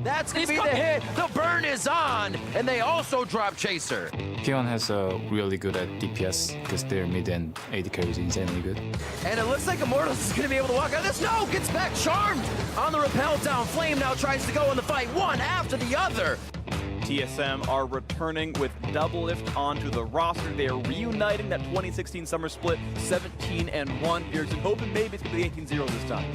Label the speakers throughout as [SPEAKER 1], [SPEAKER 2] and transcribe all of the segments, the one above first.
[SPEAKER 1] That's gonna be the hit. The burn is on, and they also drop Chaser.
[SPEAKER 2] P1 has really good at DPS because their mid and AD carry is insanely good.
[SPEAKER 1] And it looks like Immortals is gonna be able to walk out of this. No, gets back charmed on the rappel down. Flame now tries to go in the fight, one after the other.
[SPEAKER 3] TSM are returning with Doublelift onto the roster. They are reuniting that 2016 summer split, 17-1. Bjergsen hoping maybe it's going to be 18-0 this time.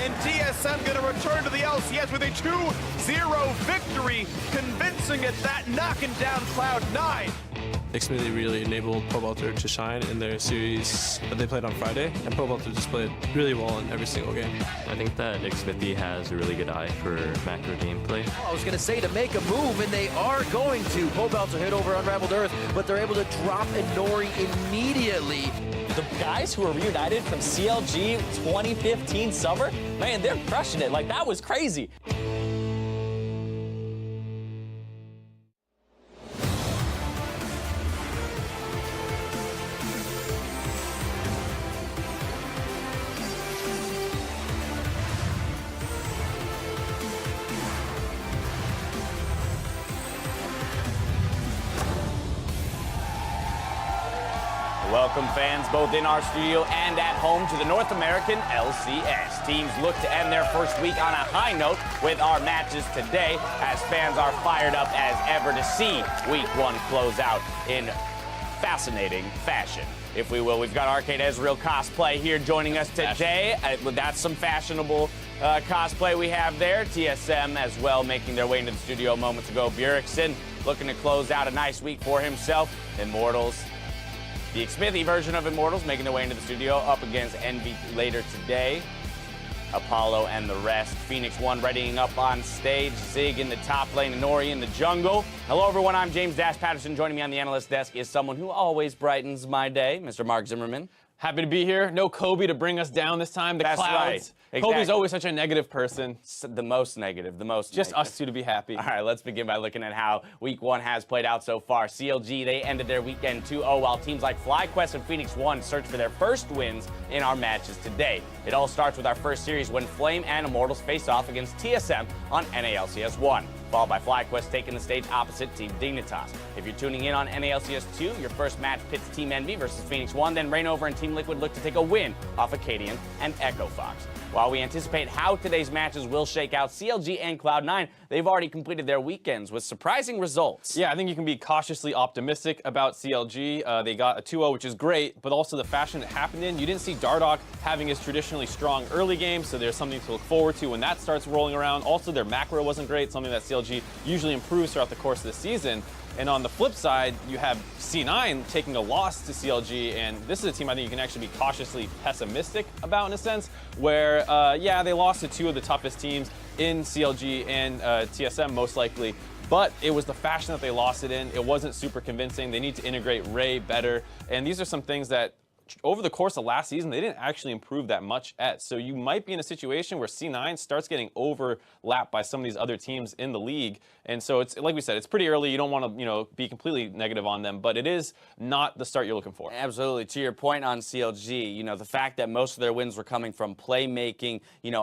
[SPEAKER 4] And TSM going to return to the LCS with a 2-0 victory, convincing at that, knocking down Cloud9.
[SPEAKER 5] Xmithie really enabled Pobalter to shine in their series that they played on Friday, and Pobalter just played really well in every single game.
[SPEAKER 6] I think that Xmithie has a really good eye for macro gameplay.
[SPEAKER 1] I was going to say to make a move, and they are going to. Pobalter hit over Unraveled Earth, but they're able to drop Nori immediately.
[SPEAKER 7] The guys who are reunited from CLG 2015 summer, man, they're crushing it. Like, that was crazy.
[SPEAKER 8] Welcome fans both in our studio and at home to the North American LCS. Teams look to end their first week on a high note with our matches today, as fans are fired up as ever to see week one close out in fascinating fashion, if we will. We've got Arcade Ezreal cosplay here joining us today. That's some fashionable cosplay we have there. TSM as well making their way into the studio moments ago. Bjergsen looking to close out a nice week for himself. Immortals, the Xmithie version of Immortals, making their way into the studio up against Envy later today. Apollo and the rest. Phoenix One readying up on stage. Zig in the top lane, and Nori in the jungle. Hello, everyone. I'm James Dash Patterson. Joining me on the analyst desk is someone who always brightens my day, Mr. Mark Zimmerman.
[SPEAKER 9] Happy to be here. No Kobe to bring us down this time. The
[SPEAKER 8] That's
[SPEAKER 9] clouds.
[SPEAKER 8] Right. Exactly.
[SPEAKER 9] Kobe's always such a negative person.
[SPEAKER 8] The most negative, the most
[SPEAKER 9] Just
[SPEAKER 8] negative.
[SPEAKER 9] us two to be happy.
[SPEAKER 8] All right, let's begin by looking at how week one has played out so far. CLG, they ended their weekend 2-0, while teams like FlyQuest and Phoenix One search for their first wins in our matches today. It all starts with our first series when Flame and Immortals face off against TSM on NALCS 1. Followed by FlyQuest taking the stage opposite Team Dignitas. If you're tuning in on NALCS 2, your first match pits Team Envy versus Phoenix One, then Rainover and Team Liquid look to take a win off Acadian and Echo Fox. While we anticipate how today's matches will shake out, CLG and Cloud9, they've already completed their weekends with surprising results.
[SPEAKER 9] Yeah, I think you can be cautiously optimistic about CLG. They got a 2-0, which is great, but also the fashion it happened in. You didn't see Dardoch having his traditionally strong early game, so there's something to look forward to when that starts rolling around. Also, their macro wasn't great, something that CLG usually improves throughout the course of the season. And on the flip side, you have C9 taking a loss to CLG, and this is a team I think you can actually be cautiously pessimistic about in a sense, where, yeah, they lost to two of the toughest teams in CLG and TSM most likely, but it was the fashion that they lost it in. It wasn't super convincing. They need to integrate Ray better, and these are some things that over the course of last season, they didn't actually improve that much at. So you might be in a situation where C9 starts getting overlapped by some of these other teams in the league. And so it's, like we said, it's pretty early. You don't want to, be completely negative on them, but it is not the start you're looking for.
[SPEAKER 8] Absolutely. To your point on CLG, the fact that most of their wins were coming from playmaking,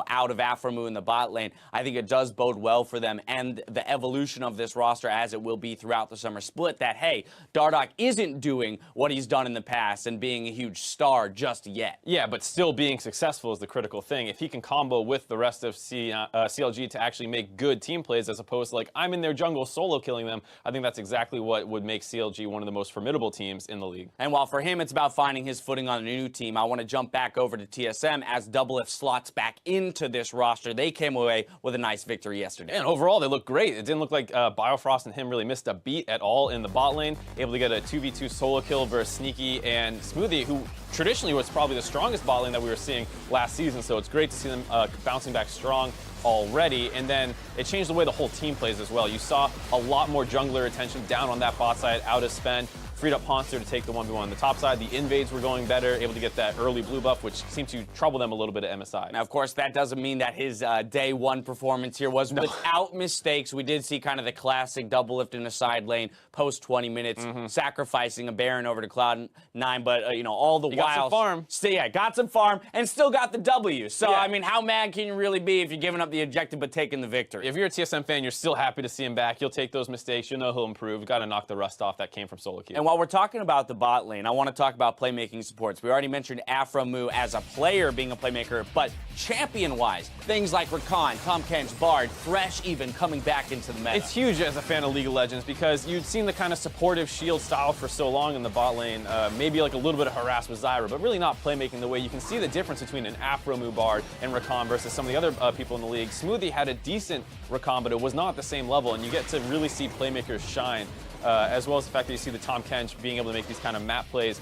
[SPEAKER 8] out of Aframu in the bot lane, I think it does bode well for them and the evolution of this roster as it will be throughout the summer split, that, hey, Dardoch isn't doing what he's done in the past and being a huge star just yet.
[SPEAKER 9] Yeah, but still being successful is the critical thing. If he can combo with the rest of CLG to actually make good team plays as opposed to, like, I'm in their jungle solo killing them, I think that's exactly what would make CLG one of the most formidable teams in the league.
[SPEAKER 8] And while for him it's about finding his footing on a new team, I want to jump back over to TSM as Doublelift slots back into this roster. They came away with a nice victory yesterday.
[SPEAKER 9] And overall, they look great. It didn't look like Biofrost and him really missed a beat at all in the bot lane. Able to get a 2v2 solo kill versus Sneaky and Smoothie, who traditionally was probably the strongest bot lane that we were seeing last season, so it's great to see them bouncing back strong already. And then it changed the way the whole team plays as well. You saw a lot more jungler attention down on that bot side, out of spend. freed up Ponster to take the 1v1 on the top side. The invades were going better, able to get that early blue buff, which seemed to trouble them a little bit at MSI.
[SPEAKER 8] Now, of course, that doesn't mean that his day one performance here was without mistakes. We did see kind of the classic double lift in the side lane post 20 minutes, sacrificing a Baron over to Cloud9, but, you know, all the while...
[SPEAKER 9] Got some farm.
[SPEAKER 8] Still, yeah, got some farm and still got the W. So,
[SPEAKER 9] Yeah.
[SPEAKER 8] I mean, how mad can you really be if you're giving up the objective but taking the victory?
[SPEAKER 9] If you're a TSM fan, you're still happy to see him back. You'll take those mistakes. You'll know he'll improve. Got to knock the rust off that came from solo queue.
[SPEAKER 8] And while we're talking about the bot lane, I want to talk about playmaking supports. We already mentioned Afromu as a player being a playmaker, but champion-wise, things like Rakan, Tom Kench, Bard, Thresh even coming back into the meta.
[SPEAKER 9] It's huge as a fan of League of Legends because you'd seen the kind of supportive shield style for so long in the bot lane, maybe like a little bit of harass with Zyra, but really not playmaking the way. You can see the difference between an Afromu Bard and Rakan versus some of the other people in the league. Smoothie had a decent Rakan, but it was not at the same level, and you get to really see playmakers shine. As well as the fact that you see the Tom Kench being able to make these kind of map plays,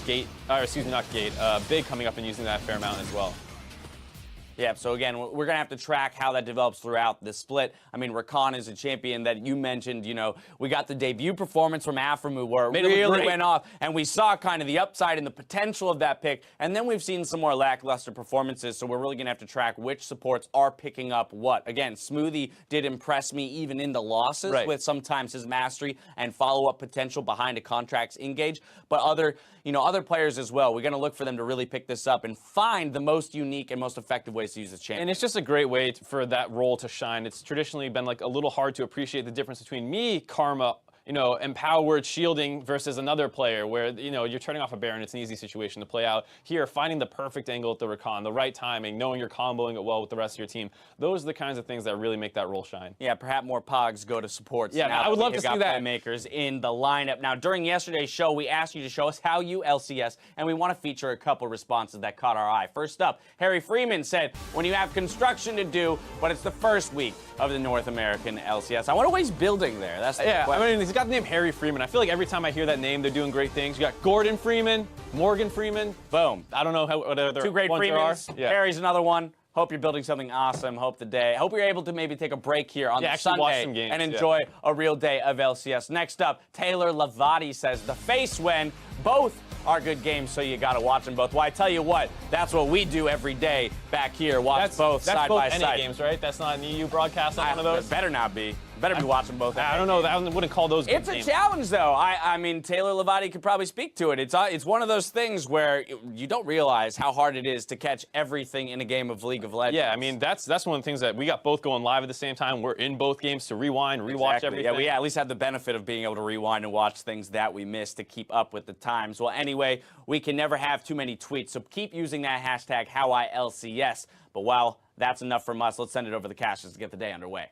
[SPEAKER 9] Big coming up and using that a fair amount as well.
[SPEAKER 8] Yeah, so again, we're going to have to track how that develops throughout the split. I mean, Rakan is a champion that you mentioned, you know, we got the debut performance from Afromu where it really went off, and we saw kind of the upside and the potential of that pick, and then we've seen some more lackluster performances, so we're really going to have to track which supports are picking up what. Again, Smoothie did impress me even in the losses with sometimes his mastery and follow-up potential behind a contracts engage, but other players as well. We're going to look for them to really pick this up and find the most unique and most effective ways to use this champion.
[SPEAKER 9] And it's just a great way for that role to shine. It's traditionally been like a little hard to appreciate the difference between me, Karma, you know, empowered shielding versus another player where, you know, you're turning off a Baron. It's an easy situation to play out. Here, finding the perfect angle at the Rakan, the right timing, knowing you're comboing it well with the rest of your team. Those are the kinds of things that really make that role shine.
[SPEAKER 8] Yeah, perhaps more pogs go to supports.
[SPEAKER 9] Yeah, I would love to see that.
[SPEAKER 8] Playmakers in the lineup. Now, during yesterday's show, we asked you to show us how you LCS, and we want to feature a couple responses that caught our eye. First up, Harry Freeman said, when you have construction to do, but it's the first week of the North American LCS. I wonder what he's building there. That's the question.
[SPEAKER 9] I mean, he's got the name Harry Freeman. I feel like every time I hear that name, they're doing great things. You got Gordon Freeman, Morgan Freeman.
[SPEAKER 8] Boom.
[SPEAKER 9] I don't know what other
[SPEAKER 8] two great
[SPEAKER 9] ones
[SPEAKER 8] Freemans.
[SPEAKER 9] there are. Yeah.
[SPEAKER 8] Harry's another one. Hope you're building something awesome. Hope you're able to maybe take a break here on the Sunday
[SPEAKER 9] watch some games,
[SPEAKER 8] and enjoy a real day of LCS. Next up, Taylor Lavati says, the face when both are good games, so you got to watch them both. Well, I tell you what, that's what we do every day back here. Watch both side by side.
[SPEAKER 9] That's both NA games, right? That's not an EU broadcast on one of those?
[SPEAKER 8] Better not be. Better be watching both.
[SPEAKER 9] I don't know. I wouldn't call those good
[SPEAKER 8] games.
[SPEAKER 9] It's
[SPEAKER 8] a challenge, though. I mean, Taylor Lavati could probably speak to it. It's one of those things where you don't realize how hard it is to catch everything in a game of League of Legends.
[SPEAKER 9] Yeah, I mean, that's one of the things that we got both going live at the same time. We're in both games to rewind, rewatch everything.
[SPEAKER 8] Yeah, we at least have the benefit of being able to rewind and watch things that we missed to keep up with the times. Well, anyway, we can never have too many tweets, so keep using that hashtag HowILCS. But while that's enough from us, let's send it over the casters to get the day underway.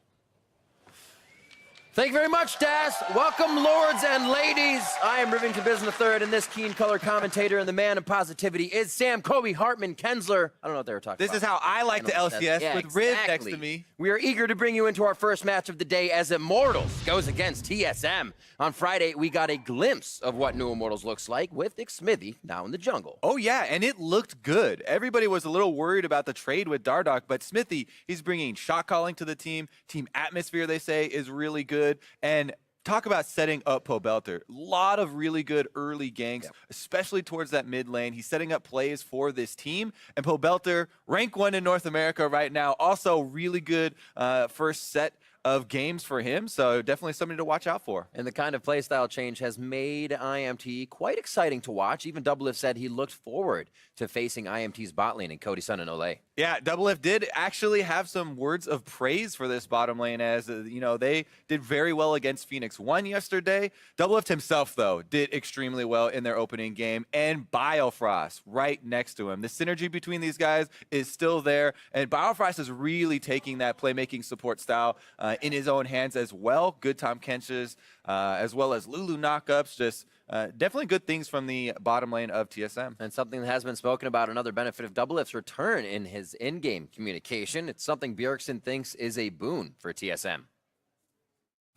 [SPEAKER 1] Thank you very much, Das. Welcome, lords and ladies. I am Rivington Business III, and this keen color commentator and the man of positivity is Sam Kobe Hartman Kensler. I don't know what they were talking about.
[SPEAKER 10] This is how I like to LCS with Riv next to me.
[SPEAKER 1] We are eager to bring you into our first match of the day as Immortals goes against TSM. On Friday, we got a glimpse of what new Immortals looks like with Smithy now in the jungle.
[SPEAKER 10] Oh, yeah, and it looked good. Everybody was a little worried about the trade with Dardoch, but Smithy, he's bringing shot calling to the team. Team atmosphere, they say, is really good. And talk about setting up Pobelter. A lot of really good early ganks, especially towards that mid lane. He's setting up plays for this team. And Pobelter, rank 1 in North America right now. Also really good first set of games for him, so definitely something to watch out for.
[SPEAKER 1] And the kind of playstyle change has made IMT quite exciting to watch. Even Doublelift said he looked forward to facing IMT's bot lane and Cody Sun and Olay.
[SPEAKER 10] Yeah, Doublelift did actually have some words of praise for this bottom lane as, you know, they did very well against Phoenix 1 yesterday. Doublelift himself, though, did extremely well in their opening game, and Biofrost right next to him. The synergy between these guys is still there, and Biofrost is really taking that playmaking support style in his own hands as well. Good Tom Kenches, as well as Lulu knockups. Just definitely good things from the bottom lane of TSM.
[SPEAKER 1] And something that has been spoken about, another benefit of Doublelift's return in his in-game communication. It's something Bjergsen thinks is a boon for TSM.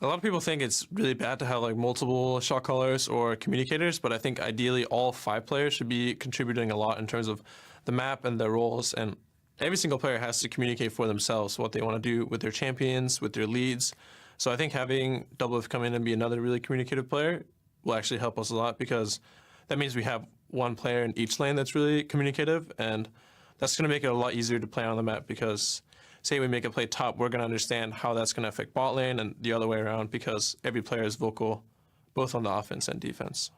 [SPEAKER 5] A lot of people think it's really bad to have like multiple shot callers or communicators, but I think ideally all 5 players should be contributing a lot in terms of the map and their roles, and every single player has to communicate for themselves what they want to do with their champions, with their leads. So I think having Doublelift come in and be another really communicative player will actually help us a lot because that means we have one player in each lane that's really communicative, and that's going to make it a lot easier to play on the map because say we make a play top, we're going to understand how that's going to affect bot lane and the other way around because every player is vocal both on the offense and defense.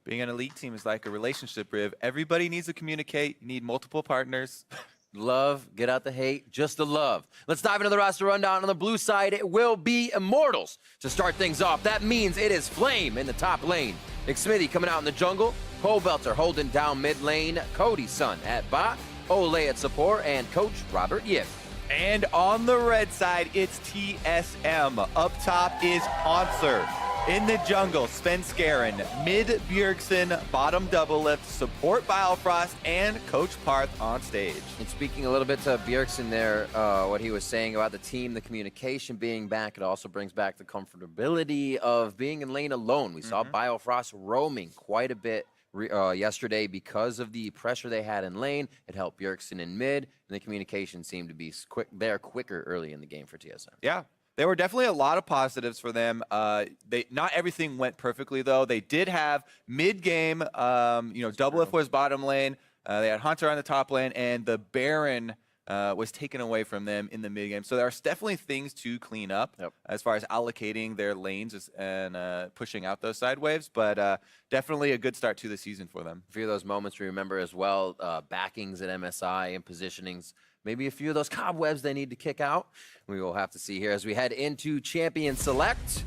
[SPEAKER 10] Being an elite team is like a relationship, Riv. Everybody needs to communicate. You need multiple partners.
[SPEAKER 1] Love, get out the hate, just the love. Let's dive into the roster rundown. On the blue side, it will be Immortals to start things off. That means it is Flame in the top lane. Xmithy coming out in the jungle. Belter holding down mid lane. Cody's son at bot. Ole at support, and Coach Robert Yip.
[SPEAKER 10] And on the red side, it's TSM. Up top is Haunter. In the jungle, Svenskeren. Mid, Bjergsen. Bottom, Doublelift. Support, Biofrost. And Coach Parth on stage.
[SPEAKER 1] And speaking a little bit to Bjergsen there, what he was saying about the team, the communication being back, it also brings back the comfortability of being in lane alone. We saw Biofrost roaming quite a bit yesterday because of the pressure they had in lane. It helped Bjergsen in mid, and the communication seemed to be quicker early in the game for TSM.
[SPEAKER 10] Yeah. There were definitely a lot of positives for them. Not everything went perfectly, though. They did have mid-game, Doublelift was bottom lane. They had Haunter on the top lane, and the Baron was taken away from them in the mid-game. So there's definitely things to clean up as far as allocating their lanes and pushing out those side waves. But definitely a good start to the season for them.
[SPEAKER 1] A few of those moments we remember as well, backings at MSI and positionings. Maybe a few of those cobwebs they need to kick out. We will have to see here as we head into Champion Select.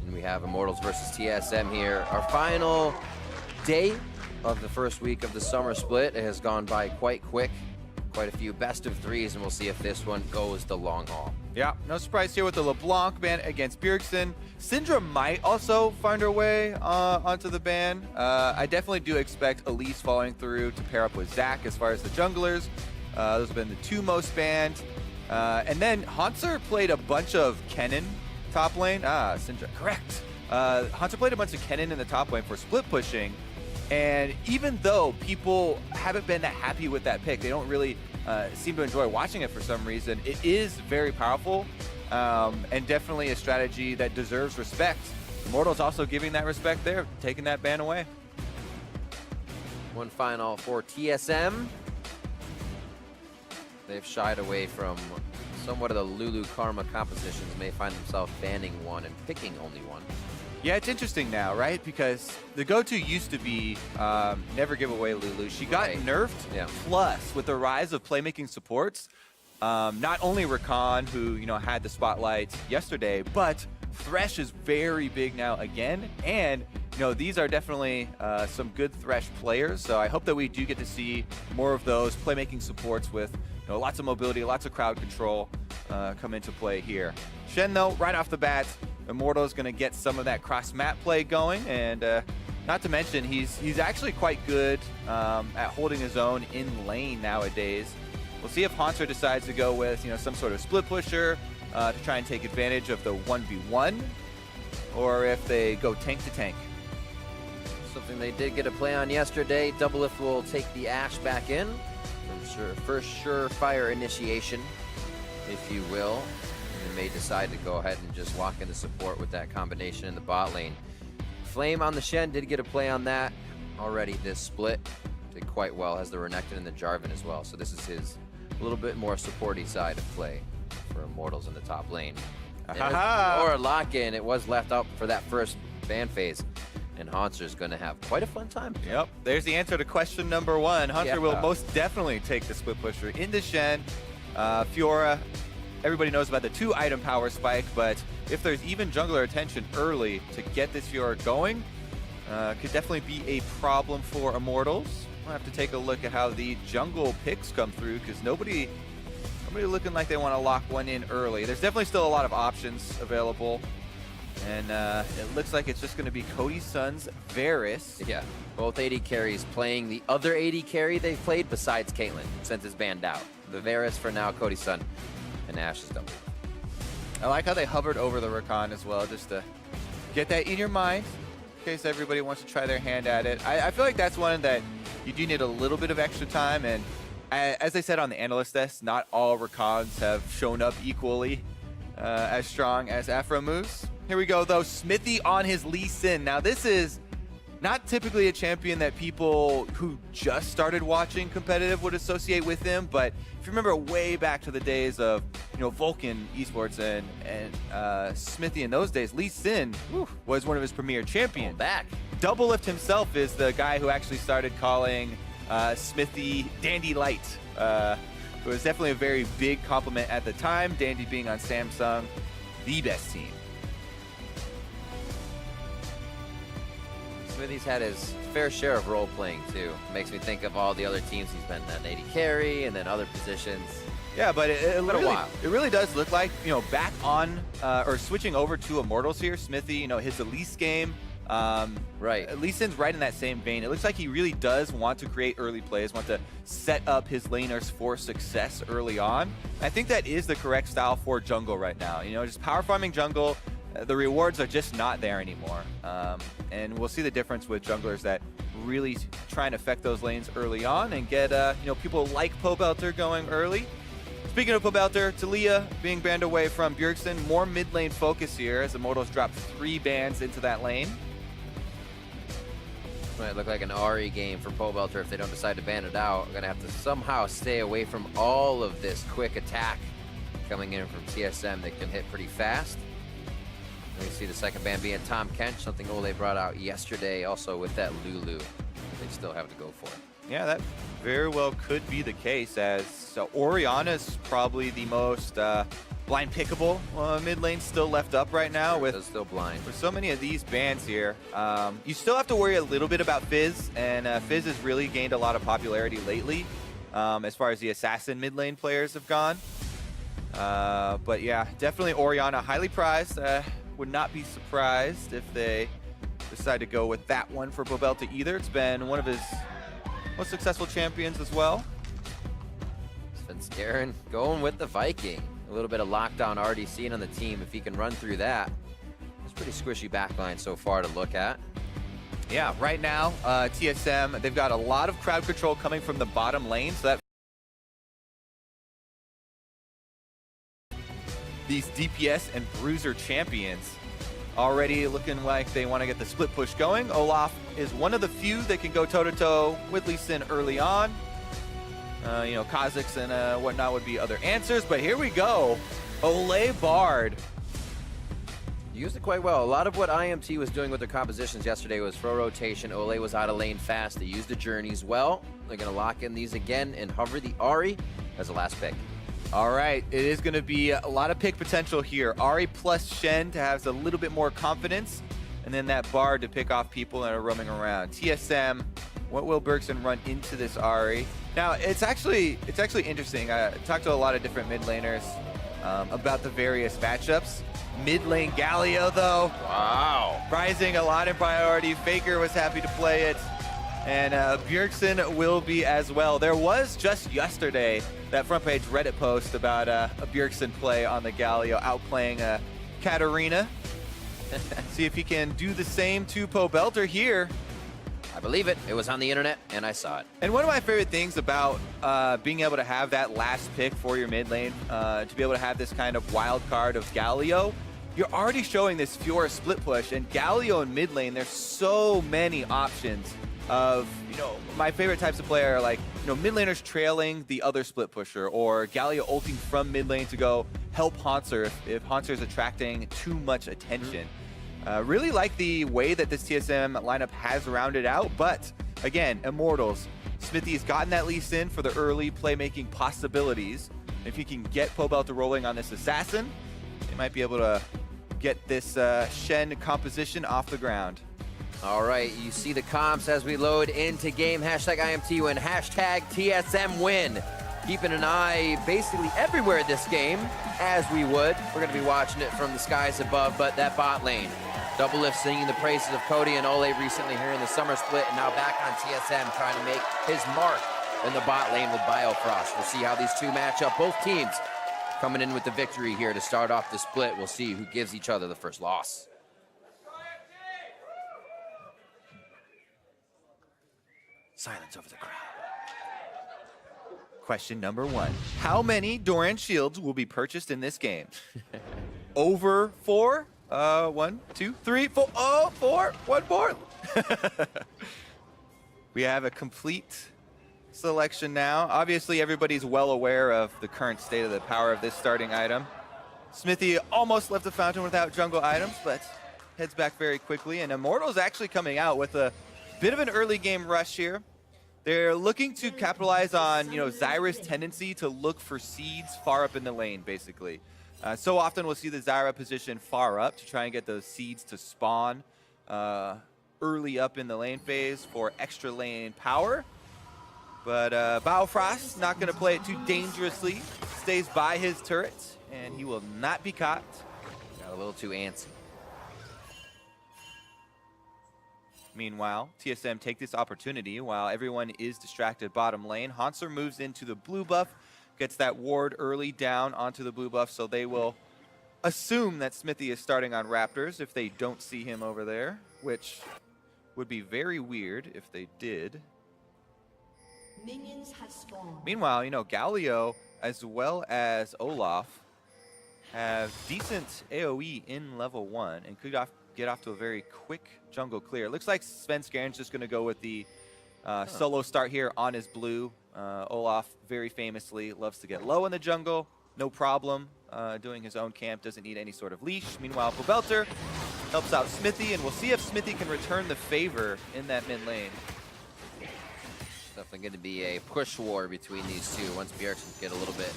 [SPEAKER 1] And we have Immortals versus TSM here. Our final day of the first week of the summer split. It has gone by quite quick. Quite a few best of threes, and we'll see if this one goes the long haul.
[SPEAKER 10] Yeah, no surprise here with the LeBlanc ban against Bjergsen. Syndra might also find her way onto the ban. I definitely do expect Elise following through to pair up with Zach as far as the junglers. Those have been the two most banned. And then Haunter played a bunch of Kennen top lane. Syndra, correct. Haunter played a bunch of Kennen in the top lane for split pushing. And even though people haven't been that happy with that pick, they don't really seem to enjoy watching it for some reason, it is very powerful and definitely a strategy that deserves respect. Immortals also giving that respect there, taking that ban away.
[SPEAKER 1] One final for TSM. They've shied away from somewhat of the Lulu Karma compositions, may find themselves banning one and picking only one.
[SPEAKER 10] Yeah, it's interesting now, right? Because the go-to used to be never give away Lulu. She got nerfed, plus with the rise of playmaking supports, not only Rakan, who had the spotlight yesterday, but Thresh is very big now again, and these are definitely some good Thresh players. So I hope that we do get to see more of those playmaking supports with lots of mobility, lots of crowd control come into play here. Shen, though, right off the bat, Immortal is going to get some of that cross-map play going, and not to mention he's actually quite good at holding his own in lane nowadays. We'll see if Haunter decides to go with some sort of split pusher to try and take advantage of the 1v1, or if they go tank to tank.
[SPEAKER 1] Something they did get a play on yesterday. Doublelift will take the Ashe back in. First surefire initiation, if you will. And they may decide to go ahead and just lock into support with that combination in the bot lane. Flame on the Shen did get a play on that already this split. Did quite well, has the Renekton and the Jarvan as well. So this is his a little bit more supporty side of play for Immortals in the top lane. Or a lock-in, it was left up for that first ban phase. And Haunter's going to have quite a fun time.
[SPEAKER 10] Yep, there's the answer to question number one. Haunter will most definitely take the split pusher into Shen. Fiora, everybody knows about the 2-item power spike, but if there's even jungler attention early to get this Fiora going, could definitely be a problem for Immortals. We'll have to take a look at how the jungle picks come through, because nobody looking like they want to lock one in early. There's definitely still a lot of options available. And it looks like it's just going to be Cody's son's Varus.
[SPEAKER 1] Yeah, both AD carries playing the other AD carry they've played besides Caitlyn, since it's banned out. The Varus for now, Cody's son, and Ashe's double.
[SPEAKER 10] I like how they hovered over the Rakan as well, just to get that in your mind, in case everybody wants to try their hand at it. I feel like that's one that you do need a little bit of extra time, and as I said on the analyst desk, not all Rakans have shown up equally as strong as Afro moves. Here we go, though. Smithy on his Lee Sin. Now, this is not typically a champion that people who just started watching competitive would associate with him, but if you remember way back to the days of, Vulcan Esports and Smithy in those days, Lee Sin was one of his premier champions.
[SPEAKER 1] Back.
[SPEAKER 10] Doublelift himself is the guy who actually started calling Smithy Dandy Light. It was definitely a very big compliment at the time, Dandy being on Samsung, the best team.
[SPEAKER 1] Smithy's had his fair share of role playing too. Makes me think of all the other teams he's been an AD carry and then other positions.
[SPEAKER 10] Yeah, but it really does look like, back on or switching over to Immortals here, Smithy, his Elise game.
[SPEAKER 1] Right.
[SPEAKER 10] Lee Sin's right in that same vein. It looks like he really does want to create early plays, want to set up his laners for success early on. I think that is the correct style for jungle right now. Just power farming jungle. The rewards are just not there anymore. And we'll see the difference with junglers that really try and affect those lanes early on and get people like Pobelter going early. Speaking of Pobelter, Talia being banned away from Bjergsen. More mid lane focus here as Immortals drop 3 bans into that lane.
[SPEAKER 1] Might look like an RE game for Pobelter if they don't decide to ban it out. We're gonna have to somehow stay away from all of this quick attack coming in from TSM that can hit pretty fast. We see the second ban being Tom Kench, something Ole brought out yesterday also with that Lulu. They still have to go for it.
[SPEAKER 10] Yeah, that very well could be the case, as Orianna's probably the most blind pickable mid lane still left up right now.
[SPEAKER 1] With still blind.
[SPEAKER 10] With so many of these bans here. You still have to worry a little bit about Fizz, and Fizz has really gained a lot of popularity lately as far as the assassin mid lane players have gone. But yeah, definitely Orianna highly prized. Would not be surprised if they decide to go with that one for Pobelter either. It's been one of his most successful champions as well.
[SPEAKER 1] Svenskeren going with the Viking. A little bit of lockdown already seen on the team. If he can run through that, it's pretty squishy backline so far to look at.
[SPEAKER 10] Yeah, right now, TSM, they've got a lot of crowd control coming from the bottom lane, so that these DPS and Bruiser champions already looking like they want to get the split push going. Olaf is one of the few that can go toe-to-toe with Lee Sin early on. Kha'Zix and whatnot would be other answers, but here we go. Ole Bard.
[SPEAKER 1] Used it quite well. A lot of what IMT was doing with their compositions yesterday was throw rotation. Ole was out of lane fast. They used the journeys well. They're going to lock in these again and hover the Ahri as the last pick.
[SPEAKER 10] All right, it is going to be a lot of pick potential here. Ahri plus Shen to have a little bit more confidence, and then that Bard to pick off people that are roaming around. TSM, what will Bjergsen run into this Ahri? Now, it's actually interesting. I talked to a lot of different mid laners about the various matchups. Mid lane Galio, though.
[SPEAKER 1] Wow.
[SPEAKER 10] Rising a lot in priority. Faker was happy to play it. And Bjergsen will be as well. There was just yesterday that front page Reddit post about a Bjergsen play on the Galio outplaying Katarina. See if he can do the same to Pobelter here.
[SPEAKER 1] I believe it. It was on the internet, and I saw it.
[SPEAKER 10] And one of my favorite things about being able to have that last pick for your mid lane, to be able to have this kind of wild card of Galio, you're already showing this Fiora split push. And Galio in mid lane, there's so many options of, my favorite types of player are like, mid laners trailing the other split pusher, or Galio ulting from mid lane to go help Hauntzer if Hauntzer is attracting too much attention. Really like the way that this TSM lineup has rounded out, but again, Immortals. Smithy's gotten that Lee Sin for the early playmaking possibilities. If he can get Pobelter rolling on this assassin, they might be able to get this Shen composition off the ground.
[SPEAKER 1] All right, you see the comps as we load into game. Hashtag IMT win, hashtag TSM win. Keeping an eye basically everywhere this game, as we would. We're going to be watching it from the skies above, but that bot lane. Doublelift singing the praises of Cody and Ole recently here in the summer split, and now back on TSM trying to make his mark in the bot lane with Biofrost. We'll see how these two match up. Both teams coming in with the victory here to start off the split. We'll see who gives each other the first loss.
[SPEAKER 10] Silence over the crowd. Question number 1. How many Doran shields will be purchased in this game? over 4. 1, 2, 3, 4. Oh, 4. One more. We have a complete selection now. Obviously, everybody's well aware of the current state of the power of this starting item. Smithy almost left the fountain without jungle items, but heads back very quickly. And Immortals actually coming out with a bit of an early game rush here. They're looking to capitalize on, Zyra's tendency to look for seeds far up in the lane, basically. So often we'll see the Zyra position far up to try and get those seeds to spawn early up in the lane phase for extra lane power. But Baofrost not going to play it too dangerously. Stays by his turret, and he will not be caught.
[SPEAKER 1] Got a little too antsy.
[SPEAKER 10] Meanwhile, TSM take this opportunity while everyone is distracted bottom lane. Hanser moves into the blue buff, gets that ward early down onto the blue buff, so they will assume that Smithy is starting on Raptors if they don't see him over there, which would be very weird if they did.
[SPEAKER 11] Minions have spawned.
[SPEAKER 10] Meanwhile, Galio as well as Olaf have decent AoE in level 1 and could get off to a very quick jungle clear. It looks like Svenskeren just going to go with the solo start here on his blue. Olaf very famously loves to get low in the jungle, no problem doing his own camp, doesn't need any sort of leash. Meanwhile, Pobelter helps out Smithy, and we'll see if Smithy can return the favor in that mid lane.
[SPEAKER 1] Definitely going to be a push war between these two. Once Bjergsen get a little bit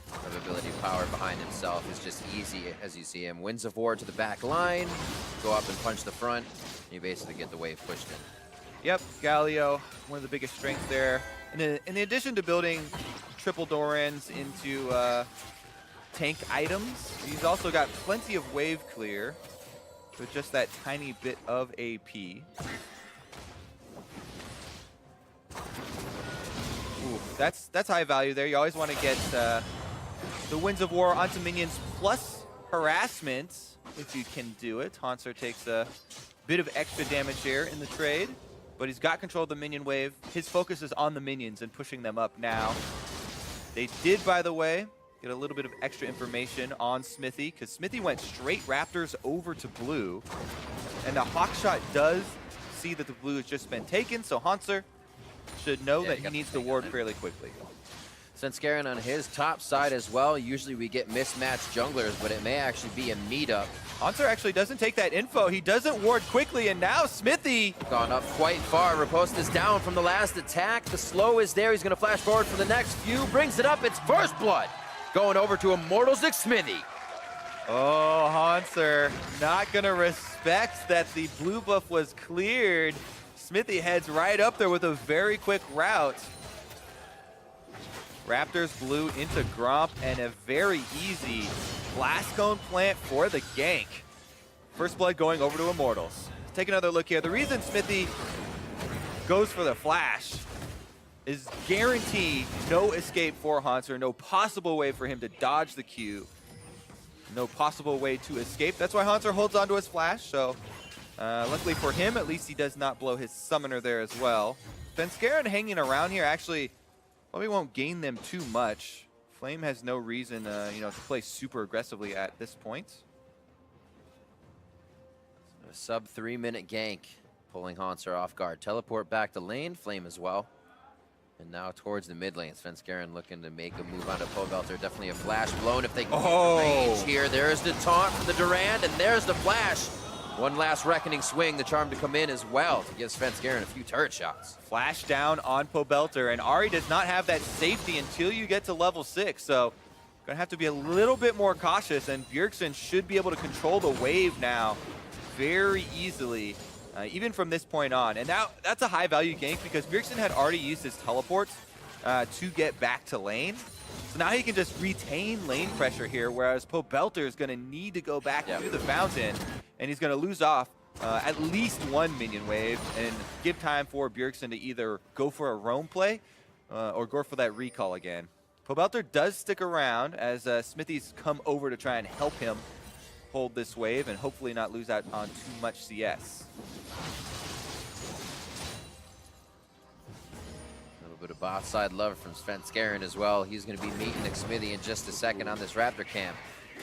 [SPEAKER 1] of ability power behind himself, it's just easy as you see him. Winds of War to the back line, go up and punch the front, and you basically get the wave pushed in.
[SPEAKER 10] Yep, Galio, one of the biggest strengths there. In addition to building triple Dorans into tank items, he's also got plenty of wave clear with just that tiny bit of AP. Ooh, that's high value there. You always want to get the Winds of War onto minions plus harassment if you can do it. Hanser takes a bit of extra damage here in the trade, but he's got control of the minion wave. His focus is on the minions and pushing them up now. They did, by the way, get a little bit of extra information on Smithy, because Smithy went straight Raptors over to blue, and the Hawkshot does see that the blue has just been taken, so Hanser should know that he needs to ward fairly quickly.
[SPEAKER 1] Svenskeren on his top side as well. Usually we get mismatched junglers, but it may actually be a meetup.
[SPEAKER 10] Hanser actually doesn't take that info. He doesn't ward quickly, and now Smithy
[SPEAKER 1] gone up quite far. Riposte is down from the last attack. The slow is there. He's going to flash forward for the next few. Brings it up. It's first blood. Going over to Immortals X Smithy.
[SPEAKER 10] Oh, Hanser not going to respect that the blue buff was cleared. Smithy heads right up there with a very quick route. Raptors blue into Gromp and a very easy blast cone plant for the gank. First blood going over to Immortals. Take another look here. The reason Smithy goes for the flash is guarantee no escape for Hanser, no possible way for him to dodge the Q, no possible way to escape. That's why Hanser holds onto his flash, so luckily for him, at least he does not blow his summoner there as well. Svenskeren hanging around here actually probably won't gain them too much. Flame has no reason, to play super aggressively at this point.
[SPEAKER 1] A sub 3-minute gank, pulling Hanser off guard. Teleport back to lane, Flame as well. And now towards the mid lane, Svenskeren looking to make a move onto Pobelter. Definitely a flash blown if they can get range here. There's the taunt from the Durand, and there's the flash. One last Reckoning swing, the charm to come in as well to give Svenskeren a few turret shots.
[SPEAKER 10] Flash down on Pobelter, and Ahri does not have that safety until you get to level 6, so gonna have to be a little bit more cautious, and Bjergsen should be able to control the wave now very easily, even from this point on. And now that's a high value gank because Bjergsen had already used his teleports to get back to lane. So now he can just retain lane pressure here, whereas Pobelter is going to need to go back to the fountain, and he's going to lose off at least one minion wave and give time for Bjergsen to either go for a roam play or go for that recall again. Pobelter does stick around as Smithy's come over to try and help him hold this wave and hopefully not lose out on too much CS.
[SPEAKER 1] Bit of bot side love from Svenskeren as well. He's going to be meeting Smithy in just a second on this Raptor camp.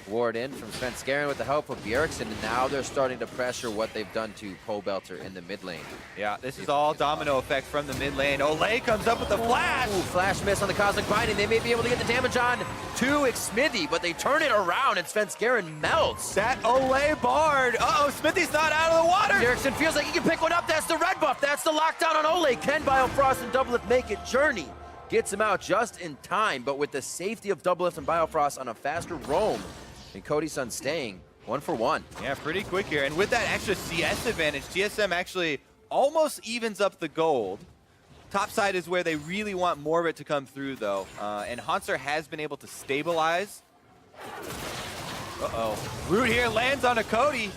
[SPEAKER 1] ward in from Svenskeren with the help of Bjergsen, and now they're starting to pressure what they've done to Pobelter in the mid lane.
[SPEAKER 10] Yeah, this is all domino effect from the mid lane. Olay comes up with the flash.
[SPEAKER 1] Ooh, flash miss on the Cosmic Binding. They may be able to get the damage on to Xmithy, but they turn it around and Svenskeren melts.
[SPEAKER 10] That Olay Bard. Uh-oh, Smithy's not out of the water.
[SPEAKER 1] Bjergsen feels like he can pick one up. That's the red buff. That's the lockdown on Olay. Can Biofrost and Doublelift make it? Journey gets him out just in time, but with the safety of Doublelift and Biofrost on a faster roam, and Cody Sun staying 1 for 1.
[SPEAKER 10] Yeah, pretty quick here. And with that extra CS advantage, TSM actually almost evens up the gold. Top side is where they really want more of it to come through, though. And Hanser has been able to stabilize. Uh-oh. Root here lands on a Cody.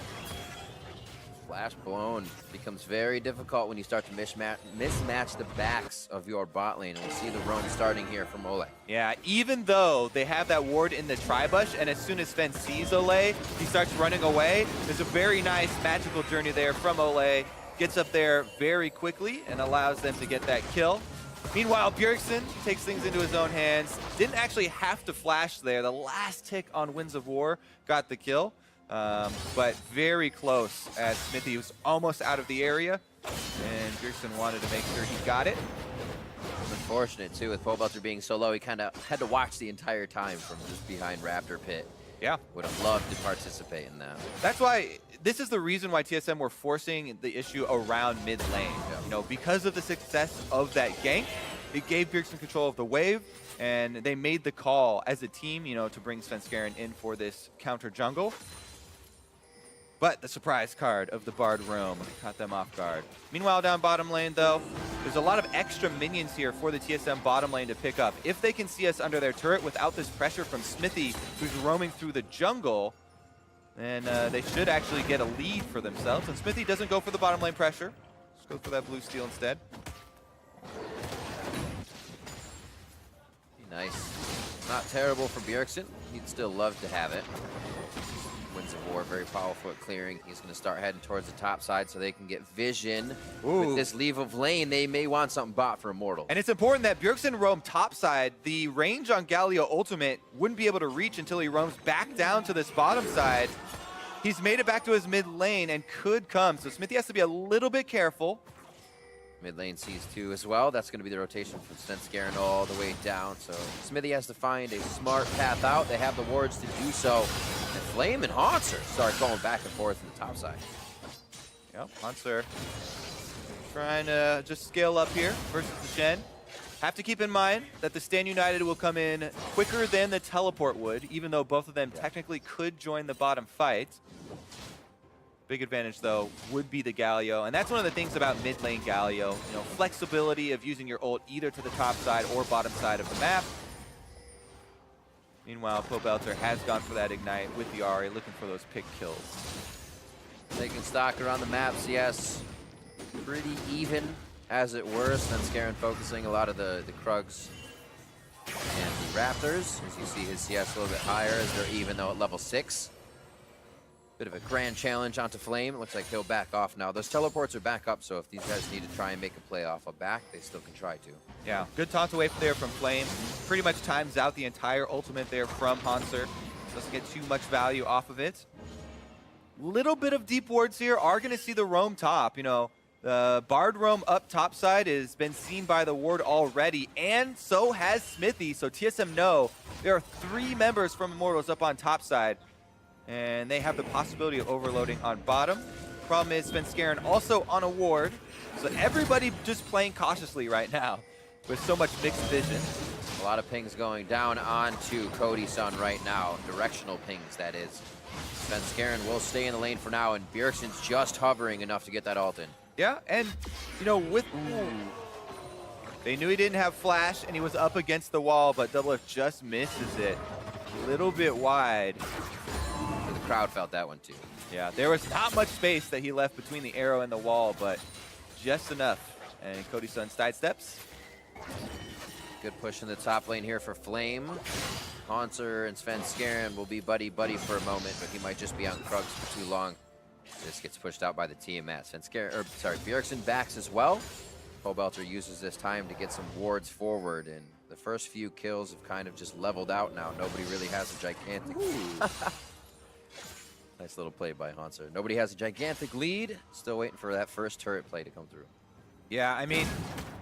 [SPEAKER 1] Flash blown becomes very difficult when you start to mismatch the backs of your bot lane. And we'll see the roam starting here from Olay.
[SPEAKER 10] Yeah, even though they have that ward in the tri-bush, and as soon as Sven sees Olay, he starts running away. There's a very nice magical journey there from Olay. Gets up there very quickly and allows them to get that kill. Meanwhile, Bjergsen takes things into his own hands. Didn't actually have to flash there. The last tick on Winds of War got the kill. But very close as Smithy was almost out of the area, and Bjergsen wanted to make sure he got it.
[SPEAKER 1] Unfortunate too, with Pobelter being so low, he kind of had to watch the entire time from just behind Raptor Pit.
[SPEAKER 10] Yeah.
[SPEAKER 1] Would have loved to participate in that.
[SPEAKER 10] That's why, this is the reason why TSM were forcing the issue around mid lane. Yeah. You know, because of the success of that gank, it gave Bjergsen control of the wave, and they made the call as a team, you know, to bring Svenskeren in for this counter jungle. But the surprise card of the Bard Roam caught them off guard. Meanwhile, down bottom lane, though, there's a lot of extra minions here for the TSM bottom lane to pick up. If they can see us under their turret without this pressure from Smithy, who's roaming through the jungle, then they should actually get a lead for themselves. And Smithy doesn't go for the bottom lane pressure. Just go for that blue steel instead.
[SPEAKER 1] Nice. Not terrible for Bjergsen. He'd still love to have it. Winds of War, very powerful at clearing. He's going to start heading towards the top side so they can get vision.
[SPEAKER 10] Ooh.
[SPEAKER 1] With this leave of lane, they may want something bot for Immortal.
[SPEAKER 10] And it's important that Bjergsen roam top side. The range on Galio Ultimate wouldn't be able to reach until he roams back down to this bottom side. He's made it back to his mid lane and could come, so Smithy has to be a little bit careful.
[SPEAKER 1] Mid lane sees 2 as well. That's going to be the rotation from Svenskeren all the way down. So Smithy has to find a smart path out. They have the wards to do so. And Flame and Hanser start going back and forth in the top side.
[SPEAKER 10] Yep, Hanser trying to just scale up here versus the Shen. Have to keep in mind that the Stand United will come in quicker than the teleport would, even though both of them technically could join the bottom fight. Big advantage, though, would be the Galio. And that's one of the things about mid lane Galio. You know, flexibility of using your ult either to the top side or bottom side of the map. Meanwhile, Pobelter has gone for that Ignite with the Ahri, looking for those pick kills.
[SPEAKER 1] Taking stock around the map, CS pretty even, as it were. Svenskeren focusing a lot of the Krugs and the Raptors. As you see his CS a little bit higher as they're even, though at level 6. Bit of a grand challenge onto Flame. It looks like he'll back off now. Those teleports are back up, so if these guys need to try and make a play off a back, they still can try to.
[SPEAKER 10] Yeah, good taunt away there from Flame. Pretty much times out the entire ultimate there from Hanser. Doesn't get too much value off of it. Little bit of deep wards here. Are going to see the roam top. You know, the Bard roam up top side has been seen by the ward already, and so has Smithy. So TSM know there are 3 members from Immortals up on top side. And they have the possibility of overloading on bottom. Problem is, Svenskeren also on a ward. So everybody just playing cautiously right now with so much mixed vision.
[SPEAKER 1] A lot of pings going down onto Cody Sun right now. Directional pings, that is. Svenskeren will stay in the lane for now, and Bjergsen's just hovering enough to get that ult in.
[SPEAKER 10] Yeah, and, you know, with... They knew he didn't have flash, and he was up against the wall, but Doublelift just misses it. A little bit wide.
[SPEAKER 1] The crowd felt that one too.
[SPEAKER 10] Yeah, there was not much space that he left between the arrow and the wall, but just enough. And Cody Sun sidesteps.
[SPEAKER 1] Good push in the top lane here for Flame. Hanser and Svenskeren will be buddy-buddy for a moment, but he might just be on Krugs for too long. This gets pushed out by the TMS. Bjergsen backs as well. Pobelter uses this time to get some wards forward, and the The first few kills have kind of just leveled out now. Nobody really has a gigantic... Nice little play by Hanser. Nobody has a gigantic lead. Still waiting for that first turret play to come through.
[SPEAKER 10] Yeah, I mean,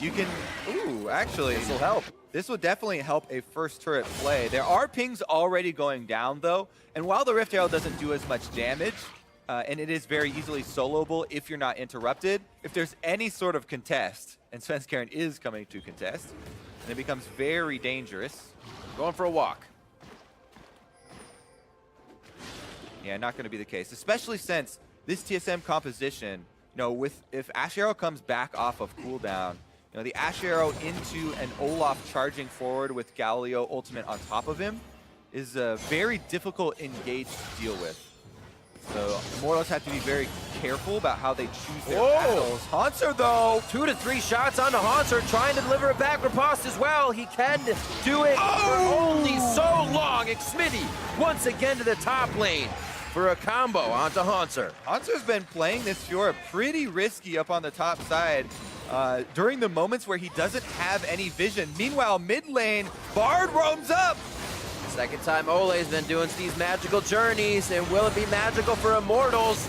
[SPEAKER 10] you can... Ooh, actually...
[SPEAKER 1] This will help.
[SPEAKER 10] This will definitely help a first turret play. There are pings already going down, though. And while the Rift Arrow doesn't do as much damage, and it is very easily soloable if you're not interrupted, if there's any sort of contest, and Svenskeren is coming to contest, and it becomes very dangerous.
[SPEAKER 1] Going for a walk.
[SPEAKER 10] Yeah, not going to be the case, especially since this TSM composition, you know, if Ash Arrow comes back off of cooldown, you know, the Ash Arrow into an Olaf charging forward with Galileo ultimate on top of him is a very difficult engage to deal with. So Immortals have to be very careful about how they choose their battles. Hanser, though.
[SPEAKER 1] 2 to 3 shots onto Hanser, trying to deliver a back riposte as well. He can do it for only so long. Xmitty once again to the top lane for a combo onto Hanser.
[SPEAKER 10] Hanser's been playing this Fiora pretty risky up on the top side during the moments where he doesn't have any vision. Meanwhile, mid lane, Bard roams up.
[SPEAKER 1] Second time Ole's been doing these magical journeys, and will it be magical for Immortals?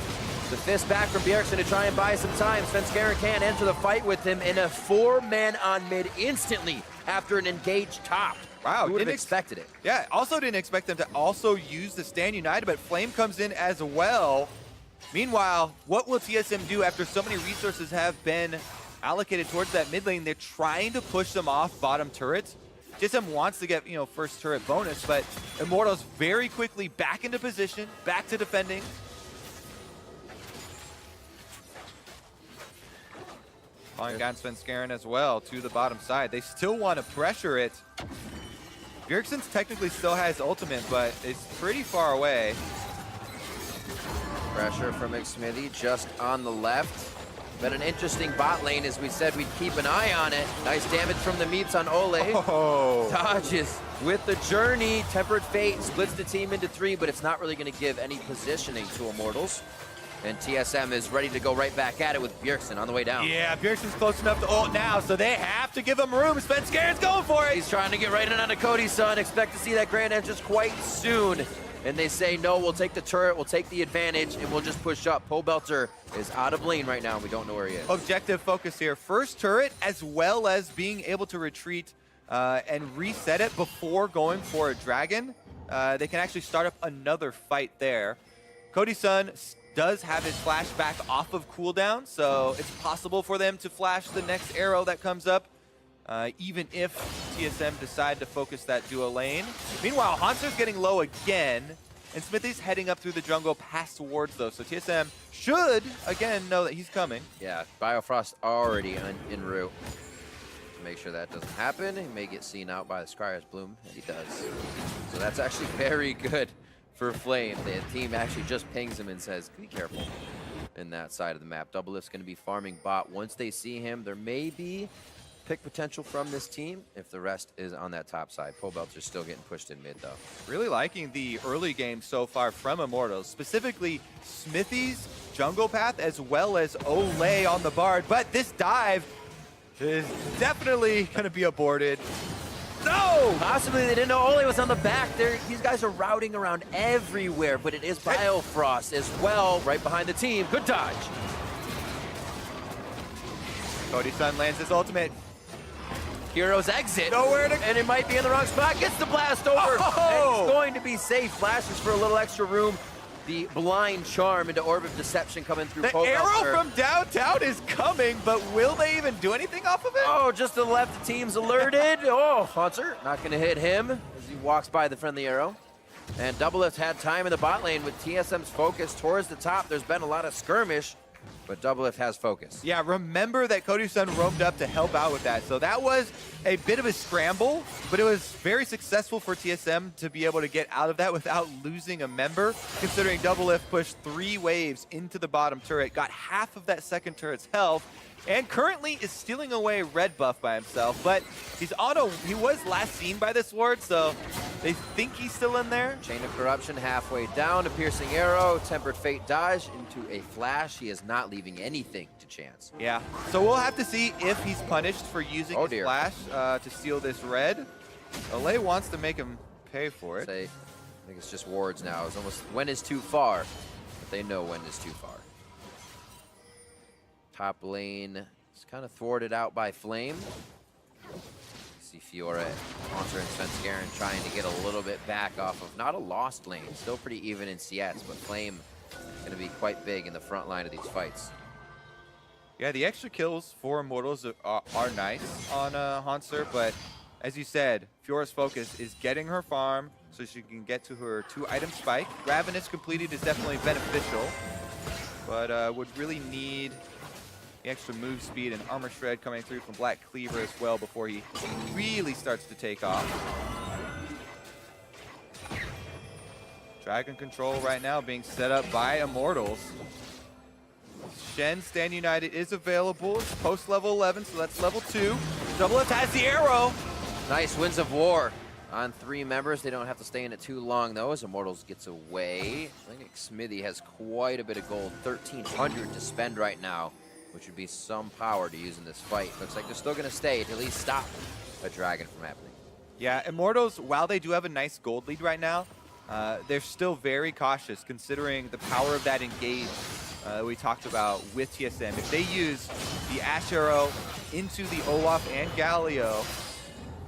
[SPEAKER 1] The fist back from Bjergsen to try and buy some time. Svenskeren can't enter the fight with him in a 4-man on mid instantly after an engaged top.
[SPEAKER 10] Wow,
[SPEAKER 1] who would have expected it?
[SPEAKER 10] Yeah, also didn't expect them to also use the Stand United, but Flame comes in as well. Meanwhile, what will TSM do after so many resources have been allocated towards that mid lane? They're trying to push them off bottom turrets. TSM wants to get, you know, first turret bonus, but Immortals very quickly back into position, back to defending. Falling down Svenskeren as well to the bottom side. They still want to pressure it. Bjergsen's technically still has ultimate, but it's pretty far away.
[SPEAKER 1] Pressure from Xmitty just on the left. But an interesting bot lane, as we said, we'd keep an eye on it. Nice damage from the Meeps on Ole.
[SPEAKER 10] Oh.
[SPEAKER 1] Dodges with the journey. Tempered Fate splits the team into 3, but it's not really going to give any positioning to Immortals. And TSM is ready to go right back at it with Bjergsen on the way down.
[SPEAKER 10] Yeah, Bjergsen's close enough to ult now, so they have to give him room. Svenskeren's going for it.
[SPEAKER 1] He's trying to get right in onto Cody's son. Expect to see that grand entrance quite soon. And they say, no, we'll take the turret, we'll take the advantage, and we'll just push up. Pobelter is out of lane right now. We don't know where he is.
[SPEAKER 10] Objective focus here. First turret, as well as being able to retreat and reset it before going for a dragon. They can actually start up another fight there. Cody's son does have his flash back off of cooldown, so it's possible for them to flash the next arrow that comes up, even if TSM decide to focus that duo lane. Meanwhile, Hanser's getting low again, and Smithy's heading up through the jungle past wards, though, so TSM should, again, know that he's coming.
[SPEAKER 1] Yeah, Biofrost already en route. To make sure that doesn't happen, he may get seen out by the Scryer's Bloom, and he does. So that's actually very good for Flame. The team actually just pings him and says, be careful in that side of the map. Doublelift's going to be farming bot. Once they see him, there may be pick potential from this team if the rest is on that top side. Pobelter's still getting pushed in mid, though.
[SPEAKER 10] Really liking the early game so far from Immortals, specifically Smithy's jungle path as well as Ole on the Bard. But this dive is definitely going to be aborted. No!
[SPEAKER 1] Possibly they didn't know Ole was on the back. These guys are routing around everywhere, but it is Biofrost as well, right behind the team. Good dodge.
[SPEAKER 10] Cody's son lands his ultimate.
[SPEAKER 1] Heroes exit.
[SPEAKER 10] Nowhere to...
[SPEAKER 1] And it might be in the wrong spot. Gets the blast over.
[SPEAKER 10] Oh!
[SPEAKER 1] And it's going to be safe. Flashes for a little extra room. The blind charm into Orb of Deception coming through.
[SPEAKER 10] The arrow from downtown is coming, but will they even do anything off of it?
[SPEAKER 1] Oh, just to the left, the team's alerted. Oh, Hanser not going to hit him as he walks by the friendly arrow. And Doublelift had time in the bot lane with TSM's focus towards the top. There's been a lot of skirmish, but Doublelift has focus.
[SPEAKER 10] Yeah, remember that Cody's son roamed up to help out with that. So that was a bit of a scramble, but it was very successful for TSM to be able to get out of that without losing a member, considering Doublelift pushed 3 waves into the bottom turret, got half of that second turret's health, and currently is stealing away red buff by himself. But he was last seen by this ward, so they think he's still in there.
[SPEAKER 1] Chain of Corruption halfway down. A piercing arrow. Tempered Fate dodge into a flash. He is not leaving anything to chance.
[SPEAKER 10] Yeah, so we'll have to see if he's punished for using his flash to steal this red. Olay wants to make him pay for it.
[SPEAKER 1] I think it's just wards now. It's almost when is too far, but they know when is too far. Top lane is kind of thwarted out by Flame. See Fiora, Haunter, and Svenskeren trying to get a little bit back off of not a lost lane, still pretty even in CS, but Flame going to be quite big in the front line of these fights.
[SPEAKER 10] Yeah, the extra kills for Immortals are nice on Haunter, but as you said, Fiora's focus is getting her farm so she can get to her 2-item spike. Ravenous completed is definitely beneficial, but would really need the extra move speed and armor shred coming through from Black Cleaver as well before he really starts to take off. Dragon control right now being set up by Immortals. Shen, Stand United is available. It's post level 11, so that's level 2. Double has the arrow.
[SPEAKER 1] Nice Winds of War on 3 members. They don't have to stay in it too long, though, as Immortals gets away. I think Smithy has quite a bit of gold, 1,300 to spend right now, which would be some power to use in this fight. Looks like they're still going to stay to at least stop a dragon from happening.
[SPEAKER 10] Yeah, Immortals, while they do have a nice gold lead right now, they're still very cautious considering the power of that engage we talked about with TSM. If they use the Ash Arrow into the Olaf and Galio,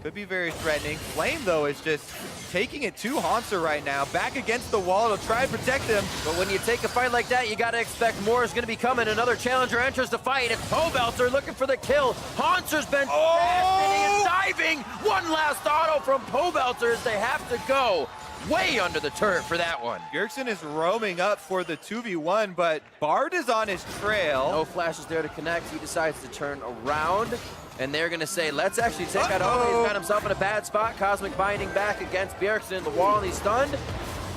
[SPEAKER 10] could be very threatening. Flame, though, is just taking it to Haunter right now, back against the wall to try and protect him.
[SPEAKER 1] But when you take a fight like that, you got to expect more is going to be coming. Another challenger enters the fight. It's Pobelter looking for the kill. Haunter's been and diving. One last auto from Pobelter as they have to go way under the turret for that one.
[SPEAKER 10] Bjergsen is roaming up for the 2v1, but Bard is on his trail.
[SPEAKER 1] No flashes there to connect. He decides to turn around, and they're going to say, let's actually take out Owen. He's got himself in a bad spot. Cosmic Binding back against Bjergsen. The wall, and he's stunned.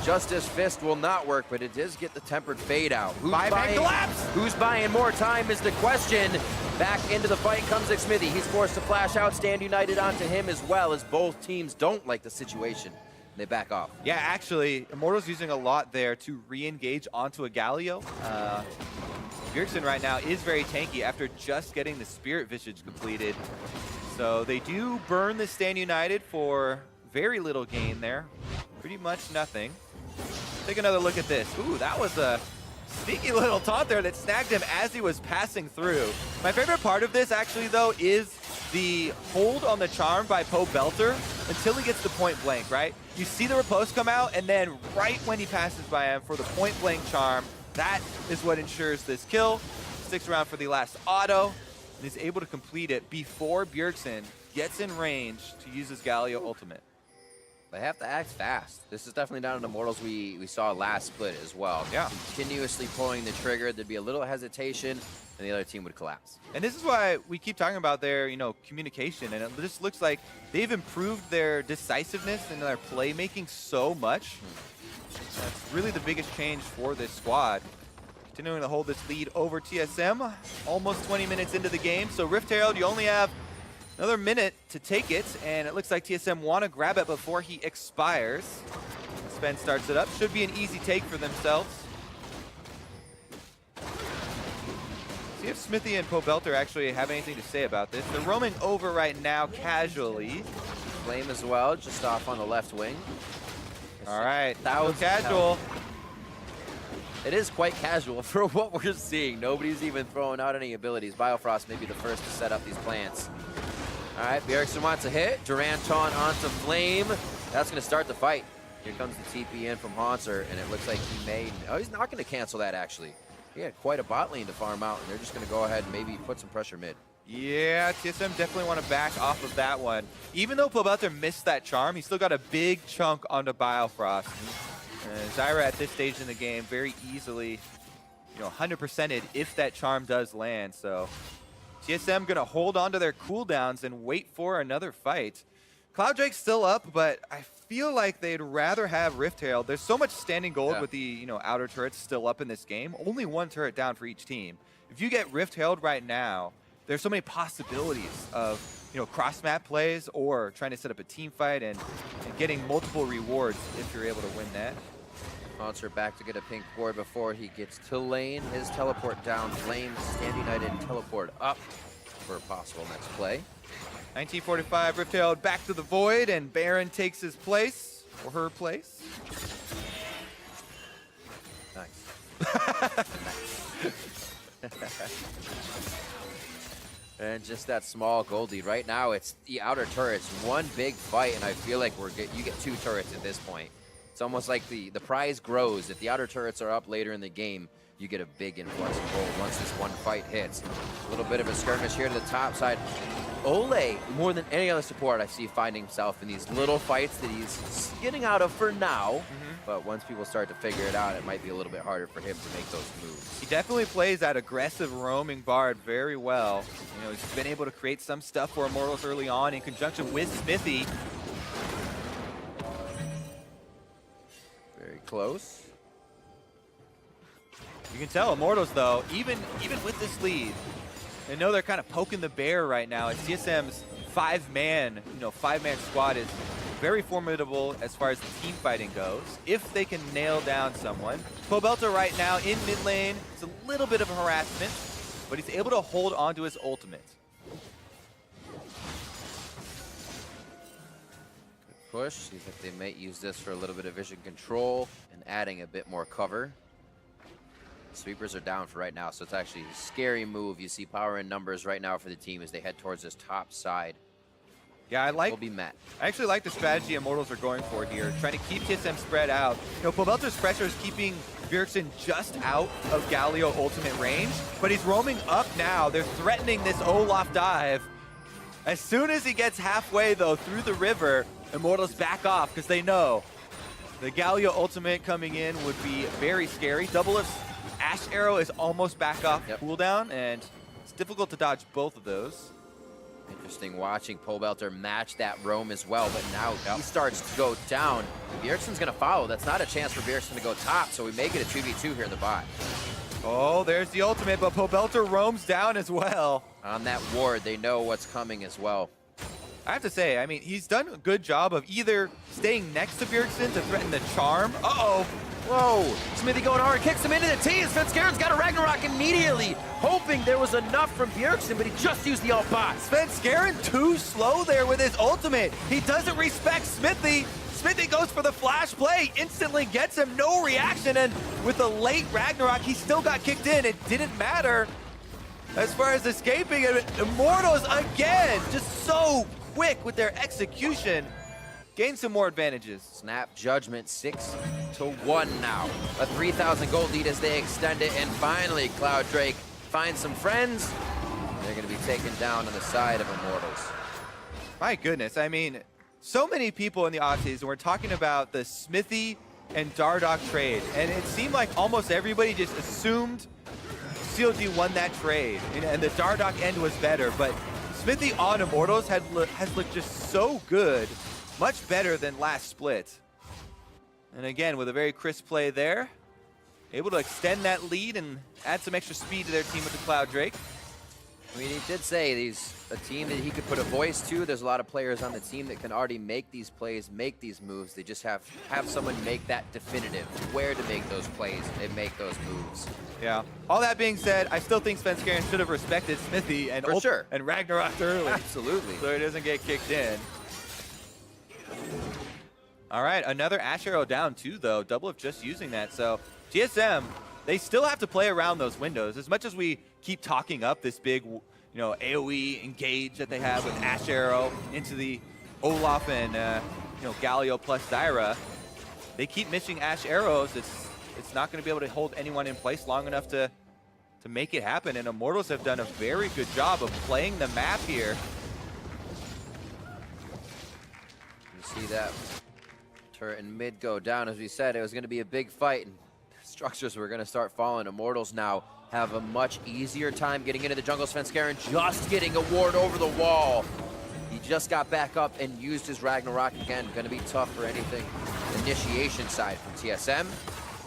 [SPEAKER 1] Justice Fist will not work, but it does get the Tempered Fade out. Who's buying more time is the question. Back into the fight comes Smithy. He's forced to flash out. Stand United onto him as well, as both teams don't like the situation. They back off.
[SPEAKER 10] Yeah, actually, Immortals using a lot there to re-engage onto a Galio. Bjergsen right now is very tanky after just getting the Spirit Visage completed. So they do burn the Stand United for very little gain there. Pretty much nothing. Take another look at this. Ooh, that was a sneaky little taunt there that snagged him as he was passing through. My favorite part of this, actually, though, is the hold on the charm by Pobelter until he gets to point blank, right? You see the riposte come out, and then right when he passes by him for the point blank charm, that is what ensures this kill. Sticks around for the last auto, and is able to complete it before Bjergsen gets in range to use his Galio ultimate.
[SPEAKER 1] They have to act fast. This is definitely down to the Immortals we saw last split as well.
[SPEAKER 10] Yeah.
[SPEAKER 1] Continuously pulling the trigger, there'd be a little hesitation, and the other team would collapse.
[SPEAKER 10] And this is why we keep talking about their, communication, and it just looks like they've improved their decisiveness and their playmaking so much. That's really the biggest change for this squad. Continuing to hold this lead over TSM, almost 20 minutes into the game. So Rift Herald, you only have another minute to take it, and it looks like TSM want to grab it before he expires. Sven starts it up. Should be an easy take for themselves. See if Smithy and Pobelter actually have anything to say about this. They're roaming over right now casually.
[SPEAKER 1] Flame as well, just off on the left wing.
[SPEAKER 10] All right,
[SPEAKER 1] that was
[SPEAKER 10] casual.
[SPEAKER 1] It is quite casual for what we're seeing. Nobody's even throwing out any abilities. Biofrost may be the first to set up these plants. All right, Bjergsen wants a hit. Durant taunt onto Flame. That's going to start the fight. Here comes the TP in from Haunter, and it looks like he may... Oh, he's not going to cancel that, actually. He had quite a bot lane to farm out, and they're just going to go ahead and maybe put some pressure mid.
[SPEAKER 10] Yeah, TSM definitely want to back off of that one. Even though Pobelter missed that charm, he still got a big chunk onto Biofrost. Zyra at this stage in the game very easily, 100%ed if that charm does land. So TSM going to hold on to their cooldowns and wait for another fight. Cloud Drake's still up, but I feel like they'd rather have Rift Herald. There's so much standing gold with the outer turrets still up in this game. Only one turret down for each team. If you get Rift Herald right now, there's so many possibilities of cross map plays or trying to set up a team fight and getting multiple rewards if you're able to win that.
[SPEAKER 1] Monster back to get a pink board before he gets to lane. His teleport down, Flames stand united, teleport up for a possible next play.
[SPEAKER 10] 1945, Riftail back to the void, and Baron takes his place, or her place.
[SPEAKER 1] Nice. And just that small gold lead. Right now, it's the outer turrets. One big fight, and I feel like you get 2 turrets at this point. It's almost like the prize grows. If the outer turrets are up later in the game, you get a big influx of gold once this one fight hits. A little bit of a skirmish here to the top side. Ole, more than any other support, I see finding himself in these little fights that he's getting out of for now. But once people start to figure it out, it might be a little bit harder for him to make those moves.
[SPEAKER 10] He definitely plays that aggressive roaming Bard very well. You know, he's been able to create some stuff for Immortals early on in conjunction with Smithy.
[SPEAKER 1] Very close.
[SPEAKER 10] You can tell Immortals, though, even with this lead, I know they're kind of poking the bear right now. And TSM's five-man squad is very formidable as far as the team fighting goes, if they can nail down someone. Pobelta right now in mid lane, it's a little bit of harassment, but he's able to hold on to his ultimate.
[SPEAKER 1] Good push. Seems like they might use this for a little bit of vision control and adding a bit more cover. Sweepers are down for right now, so it's actually a scary move. You see power in numbers right now for the team as they head towards this top side.
[SPEAKER 10] Yeah,
[SPEAKER 1] Will be met.
[SPEAKER 10] I actually like the strategy Immortals are going for here, trying to keep TSM spread out. You know, Pobelta's pressure is keeping Bjergsen just out of Galio ultimate range, but he's roaming up now. They're threatening this Olaf dive. As soon as he gets halfway, though, through the river, Immortals back off because they know the Galio ultimate coming in would be very scary. Doublelift's Ash Arrow is almost back off cooldown, and it's difficult to dodge both of those.
[SPEAKER 1] Interesting watching Pobelter match that roam as well, but now he starts to go down. Bjergsen's going to follow. That's not a chance for Bjergsen to go top, so we make it a 2v2 here in the bot.
[SPEAKER 10] Oh, there's the ultimate, but Pobelter roams down as well.
[SPEAKER 1] On that ward, they know what's coming as well.
[SPEAKER 10] I have to say, I mean, he's done a good job of either staying next to Bjergsen to threaten the charm. Uh-oh.
[SPEAKER 1] Whoa, Smithy going hard, kicks him into the T, and Svenskeren got a Ragnarok immediately, hoping there was enough from Bjergsen, but he just used the alt bot.
[SPEAKER 10] Svenskeren too slow there with his ultimate. He doesn't respect Smithy. Smithy goes for the flash play, instantly gets him, no reaction, and with a late Ragnarok, he still got kicked in. It didn't matter as far as escaping. Immortals again, just so quick with their execution. Gain some more advantages.
[SPEAKER 1] Snap Judgment 6-1 now. A 3,000 gold lead as they extend it, and finally Cloud Drake finds some friends. They're going to be taken down on the side of Immortals.
[SPEAKER 10] My goodness, I mean, so many people in the offseason were talking about the Smithy and Dardoch trade, and it seemed like almost everybody just assumed CLG won that trade, and the Dardoch end was better, but Smithy on Immortals has looked just so good. Much better than last split. And again, with a very crisp play there, able to extend that lead and add some extra speed to their team with the Cloud Drake.
[SPEAKER 1] I mean, he did say he's a team that he could put a voice to. There's a lot of players on the team that can already make these plays, make these moves. They just have someone make that definitive, where to make those plays and make those moves.
[SPEAKER 10] Yeah. All that being said, I still think Svenskeren should have respected Smithy and and Ragnarok early.
[SPEAKER 1] Absolutely.
[SPEAKER 10] So he doesn't get kicked in. All right, another Ash Arrow down too, though. Doublelift just using that. So TSM, they still have to play around those windows. As much as we keep talking up this big, AoE engage that they have with Ash Arrow into the Olaf and Galio plus Zyra, they keep missing Ash Arrows. It's not going to be able to hold anyone in place long enough to make it happen. And Immortals have done a very good job of playing the map here.
[SPEAKER 1] See that turret in mid go down. As we said, it was going to be a big fight, and structures were going to start falling. Immortals now have a much easier time getting into the jungle. Svenskeren just getting a ward over the wall. He just got back up and used his Ragnarok again. Going to be tough for anything initiation side from TSM.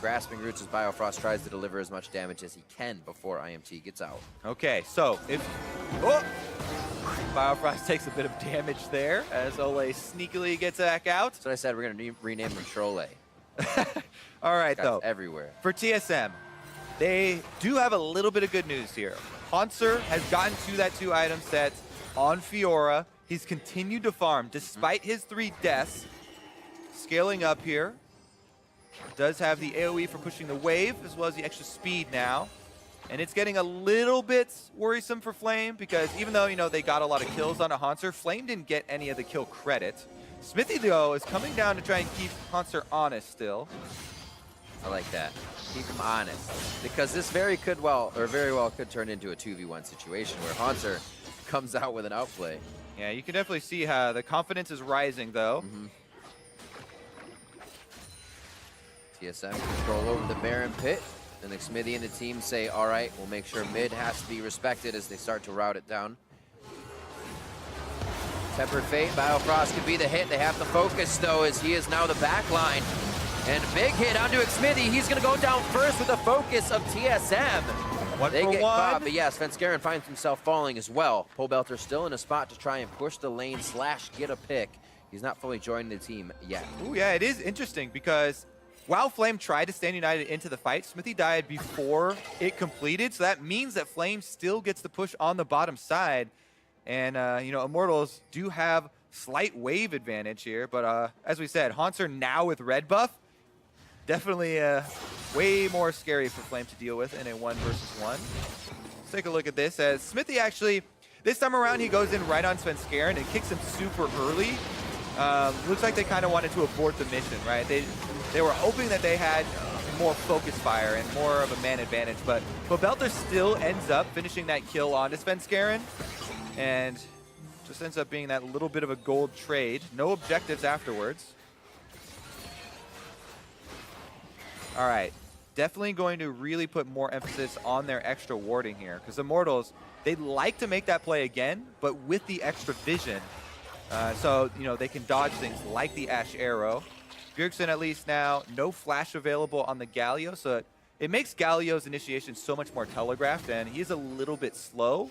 [SPEAKER 1] Grasping Roots as Biofrost tries to deliver as much damage as he can before IMT gets out.
[SPEAKER 10] Okay, so if... Oh! Biofrost takes a bit of damage there as Ole sneakily gets back out.
[SPEAKER 1] So I said we're going to rename him Trolle.
[SPEAKER 10] All right,
[SPEAKER 1] That's
[SPEAKER 10] though.
[SPEAKER 1] everywhere.
[SPEAKER 10] For TSM, they do have a little bit of good news here. Hauntzer has gotten to that 2 item set on Fiora. He's continued to farm despite his 3 deaths. Scaling up here. Does have the AoE for pushing the wave, as well as the extra speed now. And it's getting a little bit worrisome for Flame, because even though, you know, they got a lot of kills on a Hauntzer, Flame didn't get any of the kill credit. Smithy, though, is coming down to try and keep Hauntzer honest still.
[SPEAKER 1] I like that. Keep him honest. Because this very well could turn into a 2v1 situation where Hauntzer comes out with an outplay.
[SPEAKER 10] Yeah, you can definitely see how the confidence is rising, though.
[SPEAKER 1] TSM control over the Baron pit. And the Smithy and the team say, all right, we'll make sure mid has to be respected as they start to route it down. Tempered Fate, Biofrost could be the hit. They have to focus, though, as he is now the back line. And big hit onto Smithy. He's going to go down first with the focus of TSM. They get caught, but yeah, Svenskeren finds himself falling as well. Pobelter still in a spot to try and push the lane / get a pick. He's not fully joining the team yet.
[SPEAKER 10] Ooh, yeah, it is interesting because while Flame tried to stand united into the fight, Smithy died before it completed, so that means that Flame still gets the push on the bottom side. And, you know, Immortals do have slight wave advantage here, but as we said, Hauntzer now with red buff, definitely way more scary for Flame to deal with in a 1 versus 1. Let's take a look at this as Smithy actually, this time around, he goes in right on Svenskeren and kicks him super early. Looks like they kind of wanted to abort the mission, right? They were hoping that they had more focus fire and more of a man advantage, but Pobelter still ends up finishing that kill onto Svenskeren, and just ends up being that little bit of a gold trade. No objectives afterwards. All right, definitely going to really put more emphasis on their extra warding here, because Immortals, they'd like to make that play again, but with the extra vision. So, you know, they can dodge things like the Ash Arrow. Bjergsen, at least now, no flash available on the Galio, so it makes Galio's initiation so much more telegraphed, and he's a little bit slow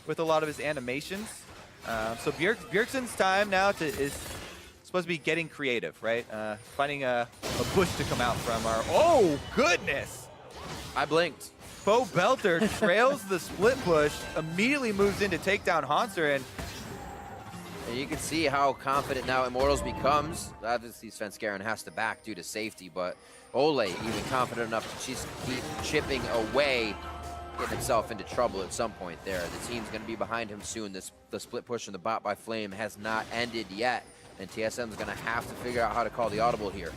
[SPEAKER 10] with a lot of his animations. So Bjergsen's time now is supposed to be getting creative, right? Finding a bush to come out from our... Oh, goodness!
[SPEAKER 1] I blinked.
[SPEAKER 10] Pobelter trails the split push, immediately moves in to take down Hauntzer, and
[SPEAKER 1] you can see how confident now Immortals becomes. Obviously, Svenskeren has to back due to safety, but Ole even confident enough to just keep chipping away, getting himself into trouble at some point there. The team's going to be behind him soon. The split push and the bot by Flame has not ended yet, and TSM's going to have to figure out how to call the audible here.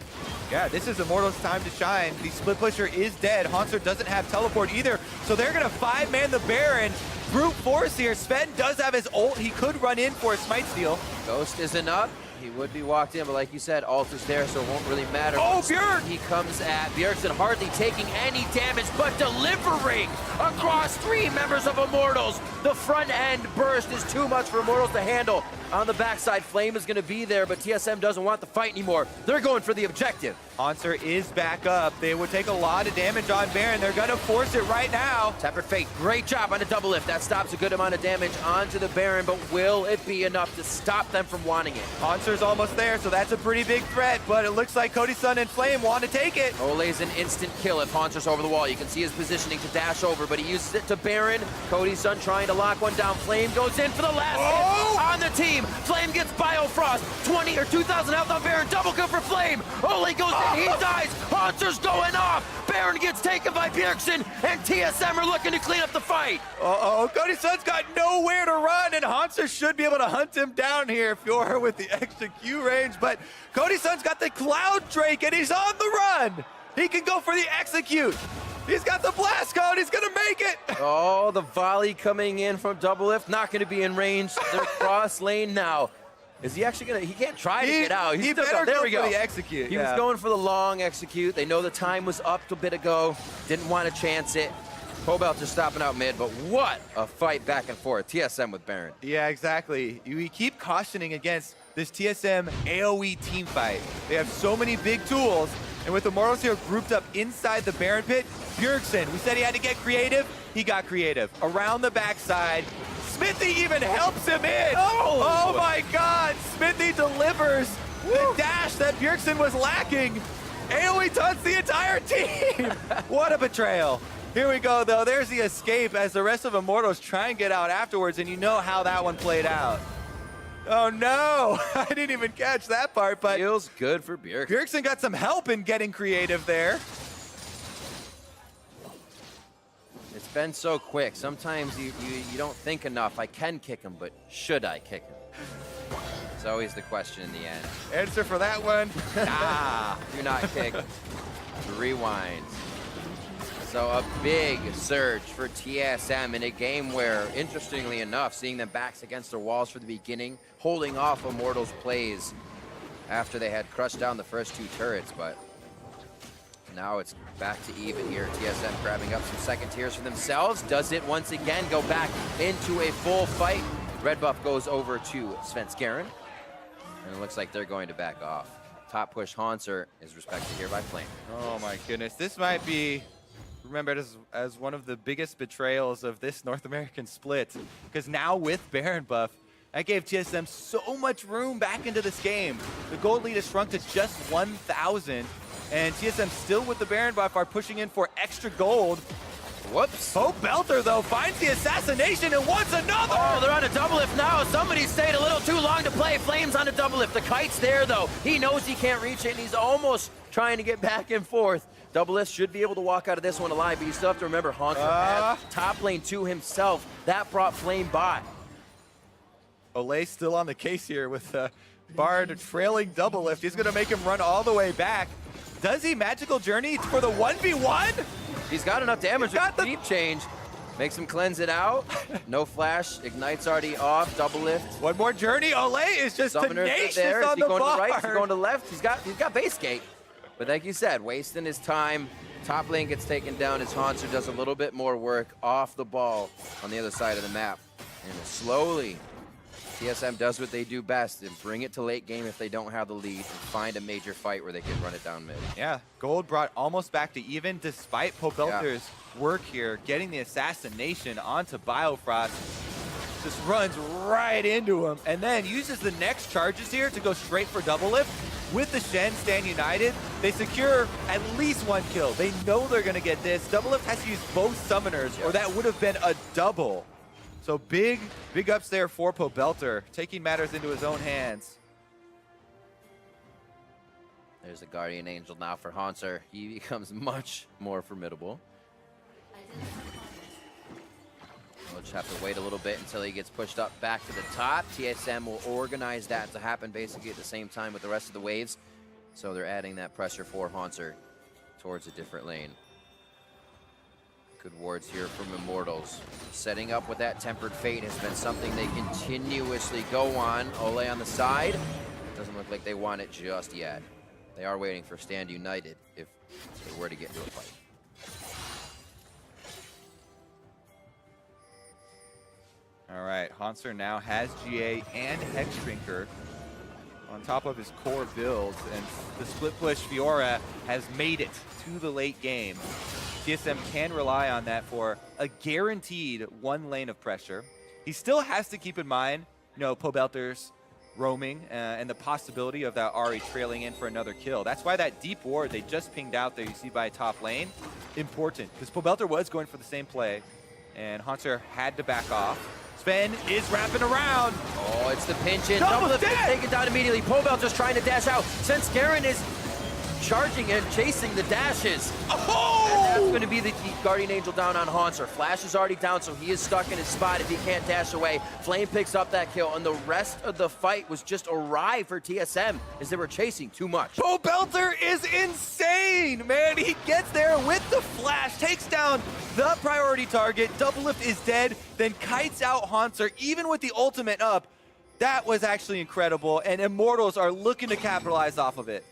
[SPEAKER 10] Yeah, this is Immortals' time to shine. The split pusher is dead. Hauntzer doesn't have teleport either, so they're going to 5-man the Baron. Brute force here. Sven does have his ult. He could run in for a smite steal.
[SPEAKER 1] Ghost isn't up. He would be walked in, but like you said, ult is there, so it won't really matter.
[SPEAKER 10] Oh, Bjerg!
[SPEAKER 1] He comes at Bjergsen, hardly taking any damage, but delivering across 3 members of Immortals. The front end burst is too much for Immortals to handle. On the backside, Flame is going to be there, but TSM doesn't want the fight anymore. They're going for the objective.
[SPEAKER 10] Hauntzer is back up. They would take a lot of damage on Baron. They're going to force it right now.
[SPEAKER 1] Tempered Fate, great job on the double lift. That stops a good amount of damage onto the Baron, but will it be enough to stop them from wanting it?
[SPEAKER 10] Hauntzer almost there, so that's a pretty big threat, but it looks like Cody Sun and Flame want to take it.
[SPEAKER 1] Ole's an instant kill if Hauntzer's over the wall. You can see his positioning to dash over, but he uses it to Baron. Cody Sun trying to lock one down. Flame goes in for the last hit on the team. Flame gets Biofrost. 20 or 2,000 health on Baron. Double kill for Flame. Ole goes in, he dies. Hauntzer's going off. Baron gets taken by Bjergsen, and TSM are looking to clean up the fight.
[SPEAKER 10] Uh-oh, Cody Sun's got nowhere to run, and Hauntzer should be able to hunt him down here if you're with the extra Q range, but Cody Sun's got the Cloud Drake, and he's on the run. He can go for the execute. He's got the blast code. He's going to make it.
[SPEAKER 1] Oh, the volley coming in from double lift. Not going to be in range. They're cross lane now. Is he actually going to? He can't try to get out.
[SPEAKER 10] He better
[SPEAKER 1] there
[SPEAKER 10] go
[SPEAKER 1] we go.
[SPEAKER 10] for the execute.
[SPEAKER 1] He was going for the long execute. They know the time was up a bit ago. Didn't want to chance it. Pobelter stopping out mid, but what a fight back and forth. TSM with Baron.
[SPEAKER 10] Yeah, exactly. We keep cautioning against this TSM AoE team fight. They have so many big tools, and with the Immortals here grouped up inside the Baron pit, Bjergsen, we said he had to get creative. He got creative. Around the backside, Smithy even helps him in. Oh my God, Smithy delivers the dash that Bjergsen was lacking. AoE taunts the entire team. What a betrayal. Here we go, though. There's the escape as the rest of Immortals try and get out afterwards, and you know how that one played out. Oh, no. I didn't even catch that part, but
[SPEAKER 1] Feels good for Bjergsen.
[SPEAKER 10] Bjergsen got some help in getting creative there.
[SPEAKER 1] It's been so quick. Sometimes you don't think enough. I can kick him, but should I kick him? It's always the question in the end.
[SPEAKER 10] Answer for that one, nah.
[SPEAKER 1] Do not kick. Rewind. So a big surge for TSM in a game where, interestingly enough, seeing them backs against their walls for the beginning, holding off Immortals plays after they had crushed down the first 2 turrets, but now it's back to even here. TSM grabbing up some second tiers for themselves. Does it once again go back into a full fight? Red buff goes over to Svenskeren, and it looks like they're going to back off. Top push Hanser is respected here by Flame.
[SPEAKER 10] Oh my goodness, this might be remembered as one of the biggest betrayals of this North American split, because now with Baron buff, that gave TSM so much room back into this game. The gold lead has shrunk to just 1,000, and TSM still with the Baron buff are pushing in for extra gold.
[SPEAKER 1] Whoops.
[SPEAKER 10] Pobelter, though, finds the assassination and wants another!
[SPEAKER 1] Oh, they're on a double lift now. Somebody stayed a little too long to play. Flames on a double lift. The kite's there, though. He knows he can't reach it, and he's almost trying to get back and forth. Double lift should be able to walk out of this one alive, but you still have to remember Hanser has top lane to himself. That brought Flame by.
[SPEAKER 10] Olay still on the case here with Bard trailing double lift. He's going to make him run all the way back. Does he magical journey for the 1v1?
[SPEAKER 1] He's got enough damage with the deep change. Makes him cleanse it out. No flash. Ignite's already off. Double lift.
[SPEAKER 10] One more journey. Olay is just tenacious
[SPEAKER 1] there.
[SPEAKER 10] on
[SPEAKER 1] Is he
[SPEAKER 10] the
[SPEAKER 1] going
[SPEAKER 10] bar.
[SPEAKER 1] to the right? Is he going to the left? He's got base gate. But like you said, wasting his time. Top lane gets taken down as Hanser does a little bit more work off the ball on the other side of the map. And slowly, TSM does what they do best and bring it to late game if they don't have the lead and find a major fight where they can run it down mid.
[SPEAKER 10] Yeah, gold brought almost back to even despite Pobelter's work here, getting the assassination onto Biofrost. Just runs right into him and then uses the next charges here to go straight for double lift. With the Shen stand united, they secure at least 1 kill. They know they're gonna get this. Double lift has to use both summoners or that would have been a double. So big ups there for Pobelter, taking matters into his own hands.
[SPEAKER 1] There's a Guardian Angel now for Hanser. He becomes much more formidable. We'll just have to wait a little bit until he gets pushed up back to the top. TSM will organize that to happen basically at the same time with the rest of the waves. So they're adding that pressure for Hanser towards a different lane. Good wards here from Immortals. Setting up with that Tempered Fate has been something they continuously go on. Olay on the side. Doesn't look like they want it just yet. They are waiting for Stand United if they were to get into a fight.
[SPEAKER 10] All right, Hanser now has GA and Hexdrinker on top of his core builds, and the split push Fiora has made it to the late game. TSM can rely on that for a guaranteed 1 lane of pressure. He still has to keep in mind, you know, Pobelter's roaming and the possibility of that Ahri trailing in for another kill. That's why that deep ward they just pinged out there you see by top lane, important, because Pobelter was going for the same play, and Hanser had to back off. Sven is wrapping around.
[SPEAKER 1] Oh, it's the pinch in. Double lift gets taken down immediately. Pobelter's trying to dash out. Svenskeren is charging and chasing the dashes.
[SPEAKER 10] Oh!
[SPEAKER 1] And that's going to be the Guardian Angel down on Hanser. Flash is already down, so he is stuck in his spot if he can't dash away. Flame picks up that kill, and the rest of the fight was just a ride for TSM as they were chasing too much.
[SPEAKER 10] Pobelter is insane, man. He gets there with the flash, takes down the priority target. Double lift is dead, then kites out Hanser, even with the ultimate up. That was actually incredible, and Immortals are looking to capitalize off of it.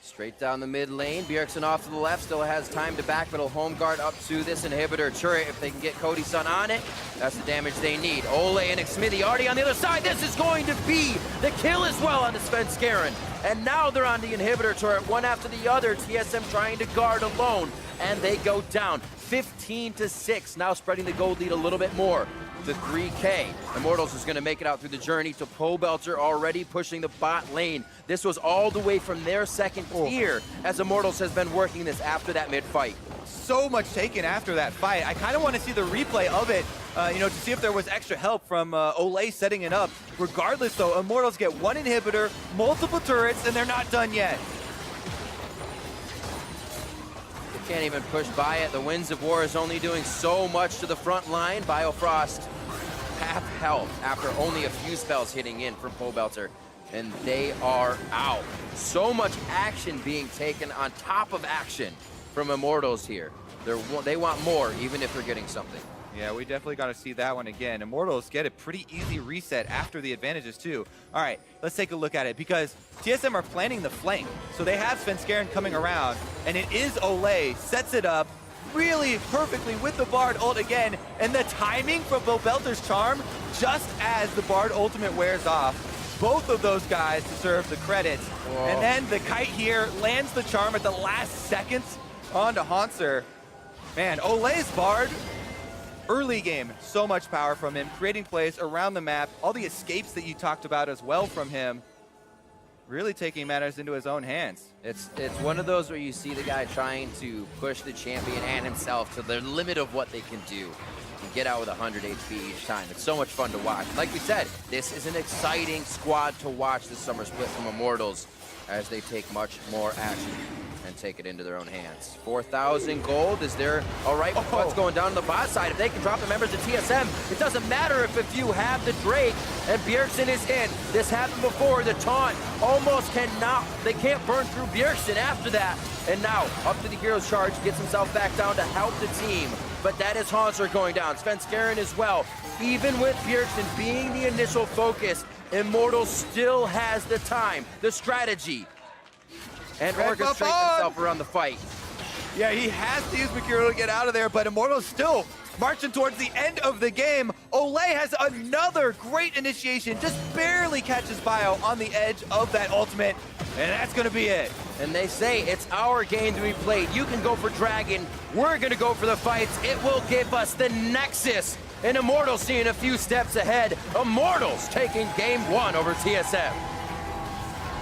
[SPEAKER 1] Straight down the mid lane. Bjergsen off to the left, still has time to back, but he'll home guard up to this inhibitor turret. If they can get Cody Sun on it, that's the damage they need. Olay and Smithy already on the other side. This is going to be the kill as well on the Svenskeren. And now they're on the inhibitor turret, one after the other. TSM trying to guard alone, and they go down 15-6. Now spreading the gold lead a little bit more to 3K. Immortals is going to make it out through the journey to Pobelter, already pushing the bot lane. This was all the way from their second tier, as Immortals has been working this after that mid-fight.
[SPEAKER 10] So much taken after that fight. I kind of want to see the replay of it, you know, to see if there was extra help from Olay setting it up. Regardless, though, Immortals get one inhibitor, multiple turrets, and they're not done yet.
[SPEAKER 1] They can't even push by it. The Winds of War is only doing so much to the front line. Biofrost half health after only a few spells hitting in from Pobelter, and they are out. So much action being taken on top of action from Immortals here. They want more, even if they're getting something.
[SPEAKER 10] Yeah, we definitely got to see that one again. Immortals get a pretty easy reset after the advantages, too. All right, let's take a look at it, because TSM are planning the flank. So they have Svenskeren coming around, and it is Olay, sets it up really perfectly with the Bard ult again, and the timing from Pobelter's charm, just as the Bard ultimate wears off. Both of those guys deserve the credits.
[SPEAKER 1] Whoa.
[SPEAKER 10] And then the kite here lands the charm at the last seconds onto Hanser. Man, Olay's Bard, early game, so much power from him, creating plays around the map, all the escapes that you talked about as well from him, really taking matters into his own hands.
[SPEAKER 1] It's one of those where you see the guy trying to push the champion and himself to the limit of what they can do and get out with 100 HP each time. It's so much fun to watch. Like we said, this is an exciting squad to watch this summer split from Immortals as they take much more action and take it into their own hands. 4,000 gold. Is there all right with what's going down on the bot side? If they can drop the members of TSM, it doesn't matter if you have the Drake and Bjergsen is in. This happened before. The taunt almost cannot, they can't burn through Bjergsen after that. And now up to the hero's charge, gets himself back down to help the team. But that is Hanser going down. Svenskeren as well. Even with Bjergsen being the initial focus, Immortals still has the time, the strategy, and orchestrate himself around the fight.
[SPEAKER 10] Yeah, he has to use Mercurial to get out of there, but Immortals still marching towards the end of the game. Olay has another great initiation, just barely catches Bio on the edge of that ultimate, and that's gonna be it.
[SPEAKER 1] And they say it's our game to be played. You can go for Dragon, we're gonna go for the fights. It will give us the Nexus. And Immortals seeing a few steps ahead. Immortals taking game one over TSM.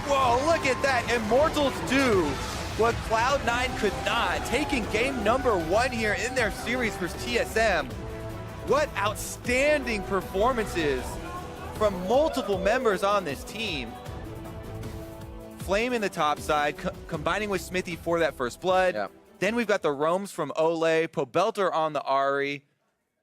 [SPEAKER 10] Whoa, look at that. Immortals do what Cloud9 could not, taking game number one here in their series versus TSM. What outstanding performances from multiple members on this team. Flame in the top side, combining with Smithy for that first blood.
[SPEAKER 1] Yep.
[SPEAKER 10] Then we've got the roams from Olay, Pobelter on the Ahri.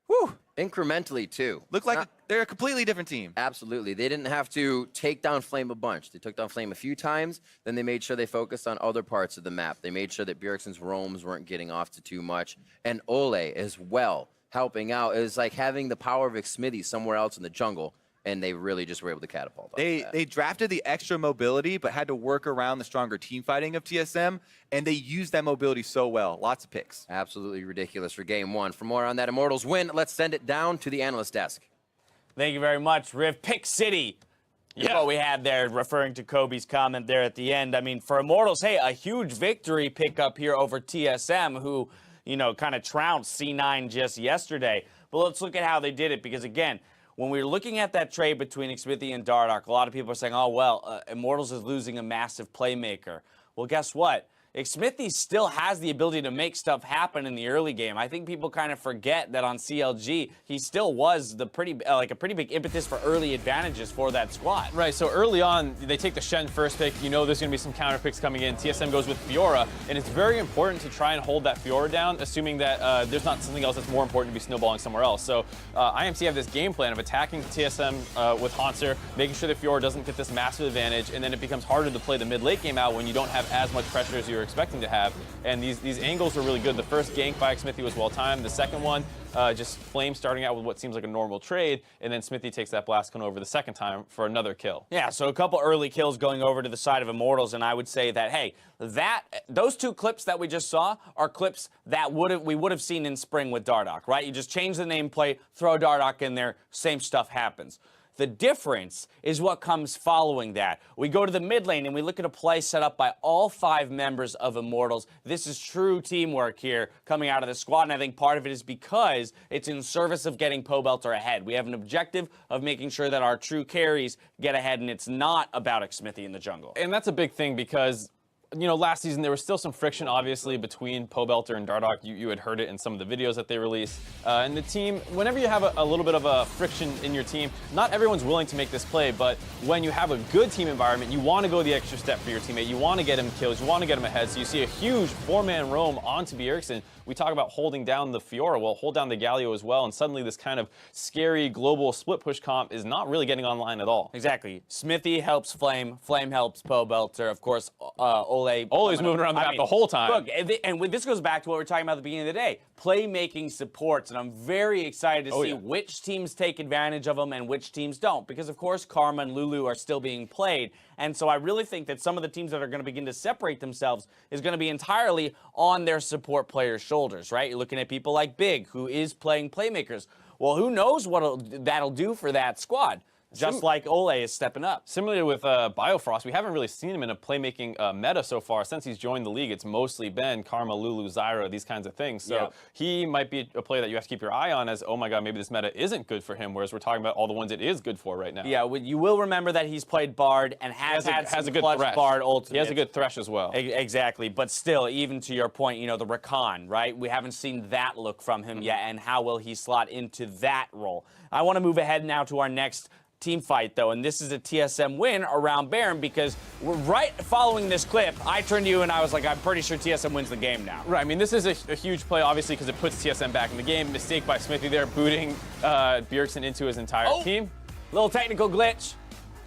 [SPEAKER 10] Whew.
[SPEAKER 1] Incrementally, too.
[SPEAKER 10] Look like they're a completely different team.
[SPEAKER 1] Absolutely. They didn't have to take down Flame a bunch. They took down Flame a few times, then they made sure they focused on other parts of the map. They made sure that Bjergsen's roams weren't getting off to too much. And Olay as well, helping out. It was like having the power of Xmithy somewhere else in the jungle, and they really just were able to catapult.
[SPEAKER 10] They drafted the extra mobility, but had to work around the stronger team fighting of TSM, and they used that mobility so well. Lots of picks.
[SPEAKER 1] Absolutely ridiculous for game one. For more on that Immortals win, let's send it down to the analyst desk.
[SPEAKER 8] Thank you very much, Riv. Pick City. Yeah, what we had there, referring to Kobe's comment there at the end. I mean, for Immortals, hey, a huge victory pickup here over TSM, who, you know, kind of trounced C9 just yesterday. But let's look at how they did it, because again, when we were looking at that trade between Xmithy and Dardoch, a lot of people are saying, oh, well, Immortals is losing a massive playmaker. Well, guess what? Xmithy still has the ability to make stuff happen in the early game. I think people kind of forget that on CLG, he still was the a pretty big impetus for early advantages for that squad.
[SPEAKER 9] Right, so early on, they take the Shen first pick. You know there's going to be some counter picks coming in. TSM goes with Fiora, and it's very important to try and hold that Fiora down, assuming that there's not something else that's more important to be snowballing somewhere else. So IMT have this game plan of attacking TSM with Hanser, making sure that Fiora doesn't get this massive advantage, and then it becomes harder to play the mid-late game out when you don't have as much pressure as you're expecting to have. And these angles are really good. The first gank by Xmithy was well-timed. The second one, just Flame starting out with what seems like a normal trade, and then Smithy takes that blast cone over the second time for another kill.
[SPEAKER 8] Yeah, so a couple early kills going over to the side of Immortals, and I would say that, hey, those two clips that we just saw are clips that we would have seen in spring with Dardoch, right? You just change the nameplate, throw Dardoch in there, same stuff happens. The difference is what comes following that. We go to the mid lane and we look at a play set up by all 5 members of Immortals. This is true teamwork here coming out of the squad, and I think part of it is because it's in service of getting Pobelter ahead. We have an objective of making sure that our true carries get ahead, and it's not about Xmithie in the jungle.
[SPEAKER 9] And that's a big thing because, you know, last season there was still some friction, obviously, between Pobelter and Dardoch. You had heard it in some of the videos that they released. And the team, whenever you have a little bit of a friction in your team, not everyone's willing to make this play, but when you have a good team environment, you want to go the extra step for your teammate. You want to get him kills. You want to get him ahead. So you see a huge 4-man roam onto Bjergsen. We talk about holding down the Fiora. Well, hold down the Galio as well, and suddenly this kind of scary global split push comp is not really getting online at all.
[SPEAKER 8] Exactly. Xmithie helps Flame. Flame helps Pobelter. Of course,
[SPEAKER 9] Ole's moving around the map the whole time.
[SPEAKER 8] Look, and this goes back to what we were talking about at the beginning of the day. Playmaking supports, and I'm very excited to see which teams take advantage of them and which teams don't. Because, of course, Karma and Lulu are still being played. And so I really think that some of the teams that are going to begin to separate themselves is going to be entirely on their support players' shoulders, right? You're looking at people like Big, who is playing playmakers. Well, who knows what that'll do for that squad? Just like Ole is stepping up.
[SPEAKER 9] Similarly with Biofrost, we haven't really seen him in a playmaking meta so far. Since he's joined the league, it's mostly been Karma, Lulu, Zyra, these kinds of things. So he might be a player that you have to keep your eye on as, oh my god, maybe this meta isn't good for him, whereas we're talking about all the ones it is good for right now.
[SPEAKER 8] Yeah, you will remember that he's played Bard and has a good
[SPEAKER 9] thresh.
[SPEAKER 8] Bard ultimate.
[SPEAKER 9] He has a good Thresh as well.
[SPEAKER 8] Exactly, but still, even to your point, you know, the Rakan, right? We haven't seen that look from him yet, and how will he slot into that role? I want to move ahead now to our next team fight, though, and this is a TSM win around Baron, because we're right following this clip, I turned to you and I was like, I'm pretty sure TSM wins the game now.
[SPEAKER 9] Right, I mean, this is a huge play, obviously, because it puts TSM back in the game. Mistake by Xmithie there, booting Bjergsen into his entire team.
[SPEAKER 8] Little technical glitch.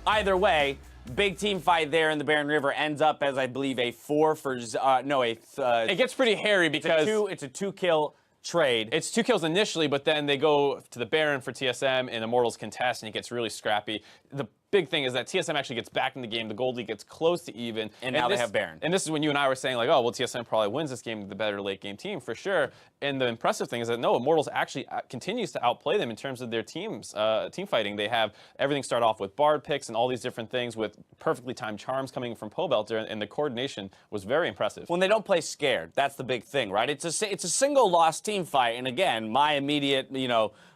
[SPEAKER 8] Either way, big team fight there in the Baron River ends up as, I believe, a 4 for, it
[SPEAKER 9] gets pretty hairy because
[SPEAKER 8] it's a 2-kill trade.
[SPEAKER 9] It's 2 kills initially, but then they go to the Baron for TSM, and Immortals contest, and it gets really scrappy. The big thing is that TSM actually gets back in the game. The Gold League gets close to even.
[SPEAKER 8] And now they have Baron.
[SPEAKER 9] And this is when you and I were saying, like, oh, well, TSM probably wins this game, the better late game team, for sure. And the impressive thing is that, no, Immortals actually continues to outplay them in terms of their teams, team fighting. They have everything start off with Bard picks and all these different things with perfectly timed charms coming from Pobelter, and the coordination was very impressive.
[SPEAKER 8] When they don't play scared, that's the big thing, right? It's a single loss team fight, and again, my immediate,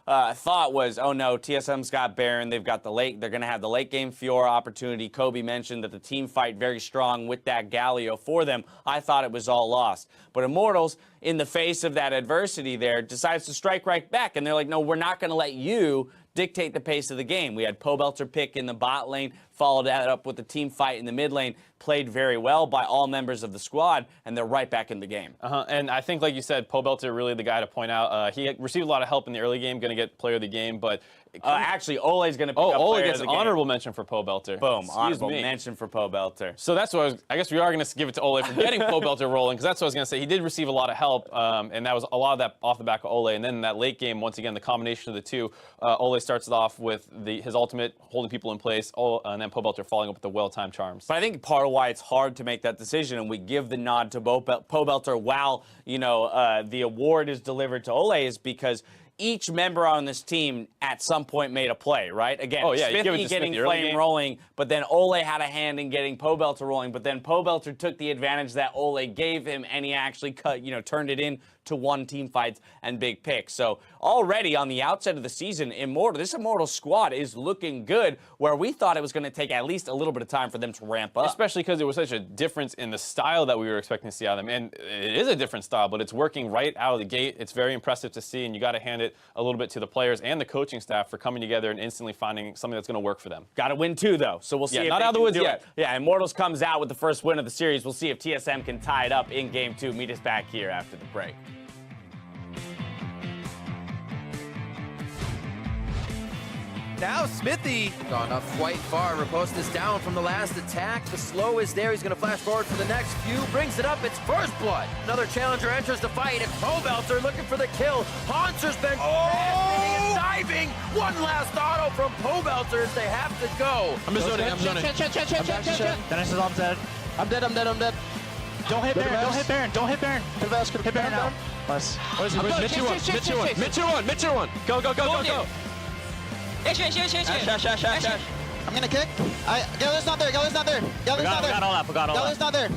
[SPEAKER 8] thought was, oh no, TSM's got Baron, they've got they're going to have the late game Fiora opportunity. Kobe mentioned that the team fight very strong with that Galio for them. I thought it was all lost. But Immortals, in the face of that adversity there, decides to strike right back, and they're like, no, we're not going to let you dictate the pace of the game. We had Pobelter pick in the bot lane, followed that up with the team fight in the mid lane, played very well by all members of the squad, and they're right back in the game.
[SPEAKER 9] And I think, like you said, Pobelter really the guy to point out. He received a lot of help in the early game, going to get player of the game, but
[SPEAKER 8] actually, Ole's going to pick up
[SPEAKER 9] Ole
[SPEAKER 8] player
[SPEAKER 9] gets
[SPEAKER 8] of
[SPEAKER 9] an
[SPEAKER 8] the game.
[SPEAKER 9] honorable mention for Pobelter.
[SPEAKER 8] Boom, honorable mention for Pobelter.
[SPEAKER 9] So that's what I guess we are going to give it to Ole for getting Pobelter rolling, because that's what I was going to say. He did receive a lot of help, and that was a lot of that off the back of Ole. And then in that late game, once again, the combination of the two, Ole starts it off with his ultimate, holding people in place, and then Pobelter following up with the well-timed charms.
[SPEAKER 8] But I think part of why it's hard to make that decision, and we give the nod to Pobelter while, the award is delivered to Ole, is because each member on this team at some point made a play, right? Again, Xmithie getting Flame rolling, but then Ole had a hand in getting Pobelter rolling, but then Pobelter took the advantage that Ole gave him, and he actually turned it in to 1 team fights and big picks. So already on the outset of the season, this Immortal squad is looking good, where we thought it was going to take at least a little bit of time for them to ramp up.
[SPEAKER 9] Especially because there was such a difference in the style that we were expecting to see out of them. And it is a different style, but it's working right out of the gate. It's very impressive to see, and you got to hand it a little bit to the players and the coaching staff for coming together and instantly finding something that's going to work for them.
[SPEAKER 8] Got to win 2, though. So we'll see if
[SPEAKER 9] not out of the woods yet.
[SPEAKER 8] Yeah, Immortals comes out with the first win of the series. We'll see if TSM can tie it up in Game 2. Meet us back here after the break.
[SPEAKER 10] Now Xmithie
[SPEAKER 1] Gone up quite far. Riposte is down from the last attack. The slow is there. He's going to flash forward for the next few. Brings it up. It's first blood. Another challenger enters the fight. It's Pobelter looking for the kill. Haunter's been and diving. One last auto from Pobelter as they have to go.
[SPEAKER 5] I'm just zoning.
[SPEAKER 11] Dennis is dead. I'm dead. Don't hit Baron. Don't hit Baron. Hit Baron now. Nice.
[SPEAKER 5] Mid tier one. Go.
[SPEAKER 11] Ash. I'm gonna kick. Geller's not there. Geller's not there. Geller's not there. Geller's not there.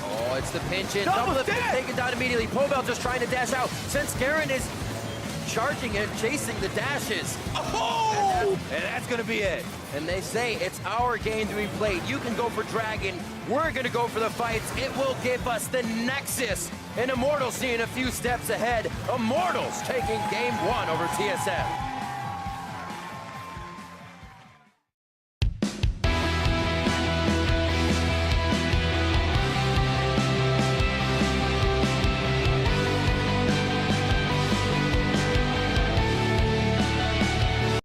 [SPEAKER 1] Oh, it's the pinch in. Double lift is taken down immediately. Pobel just trying to dash out. Since Garen is charging and chasing the dashes.
[SPEAKER 10] Oh! And that's gonna be it.
[SPEAKER 1] And they say it's our game to be played. You can go for Dragon. We're gonna go for the fights. It will give us the Nexus. And Immortals seeing a few steps ahead. Immortals taking game 1 over TSM.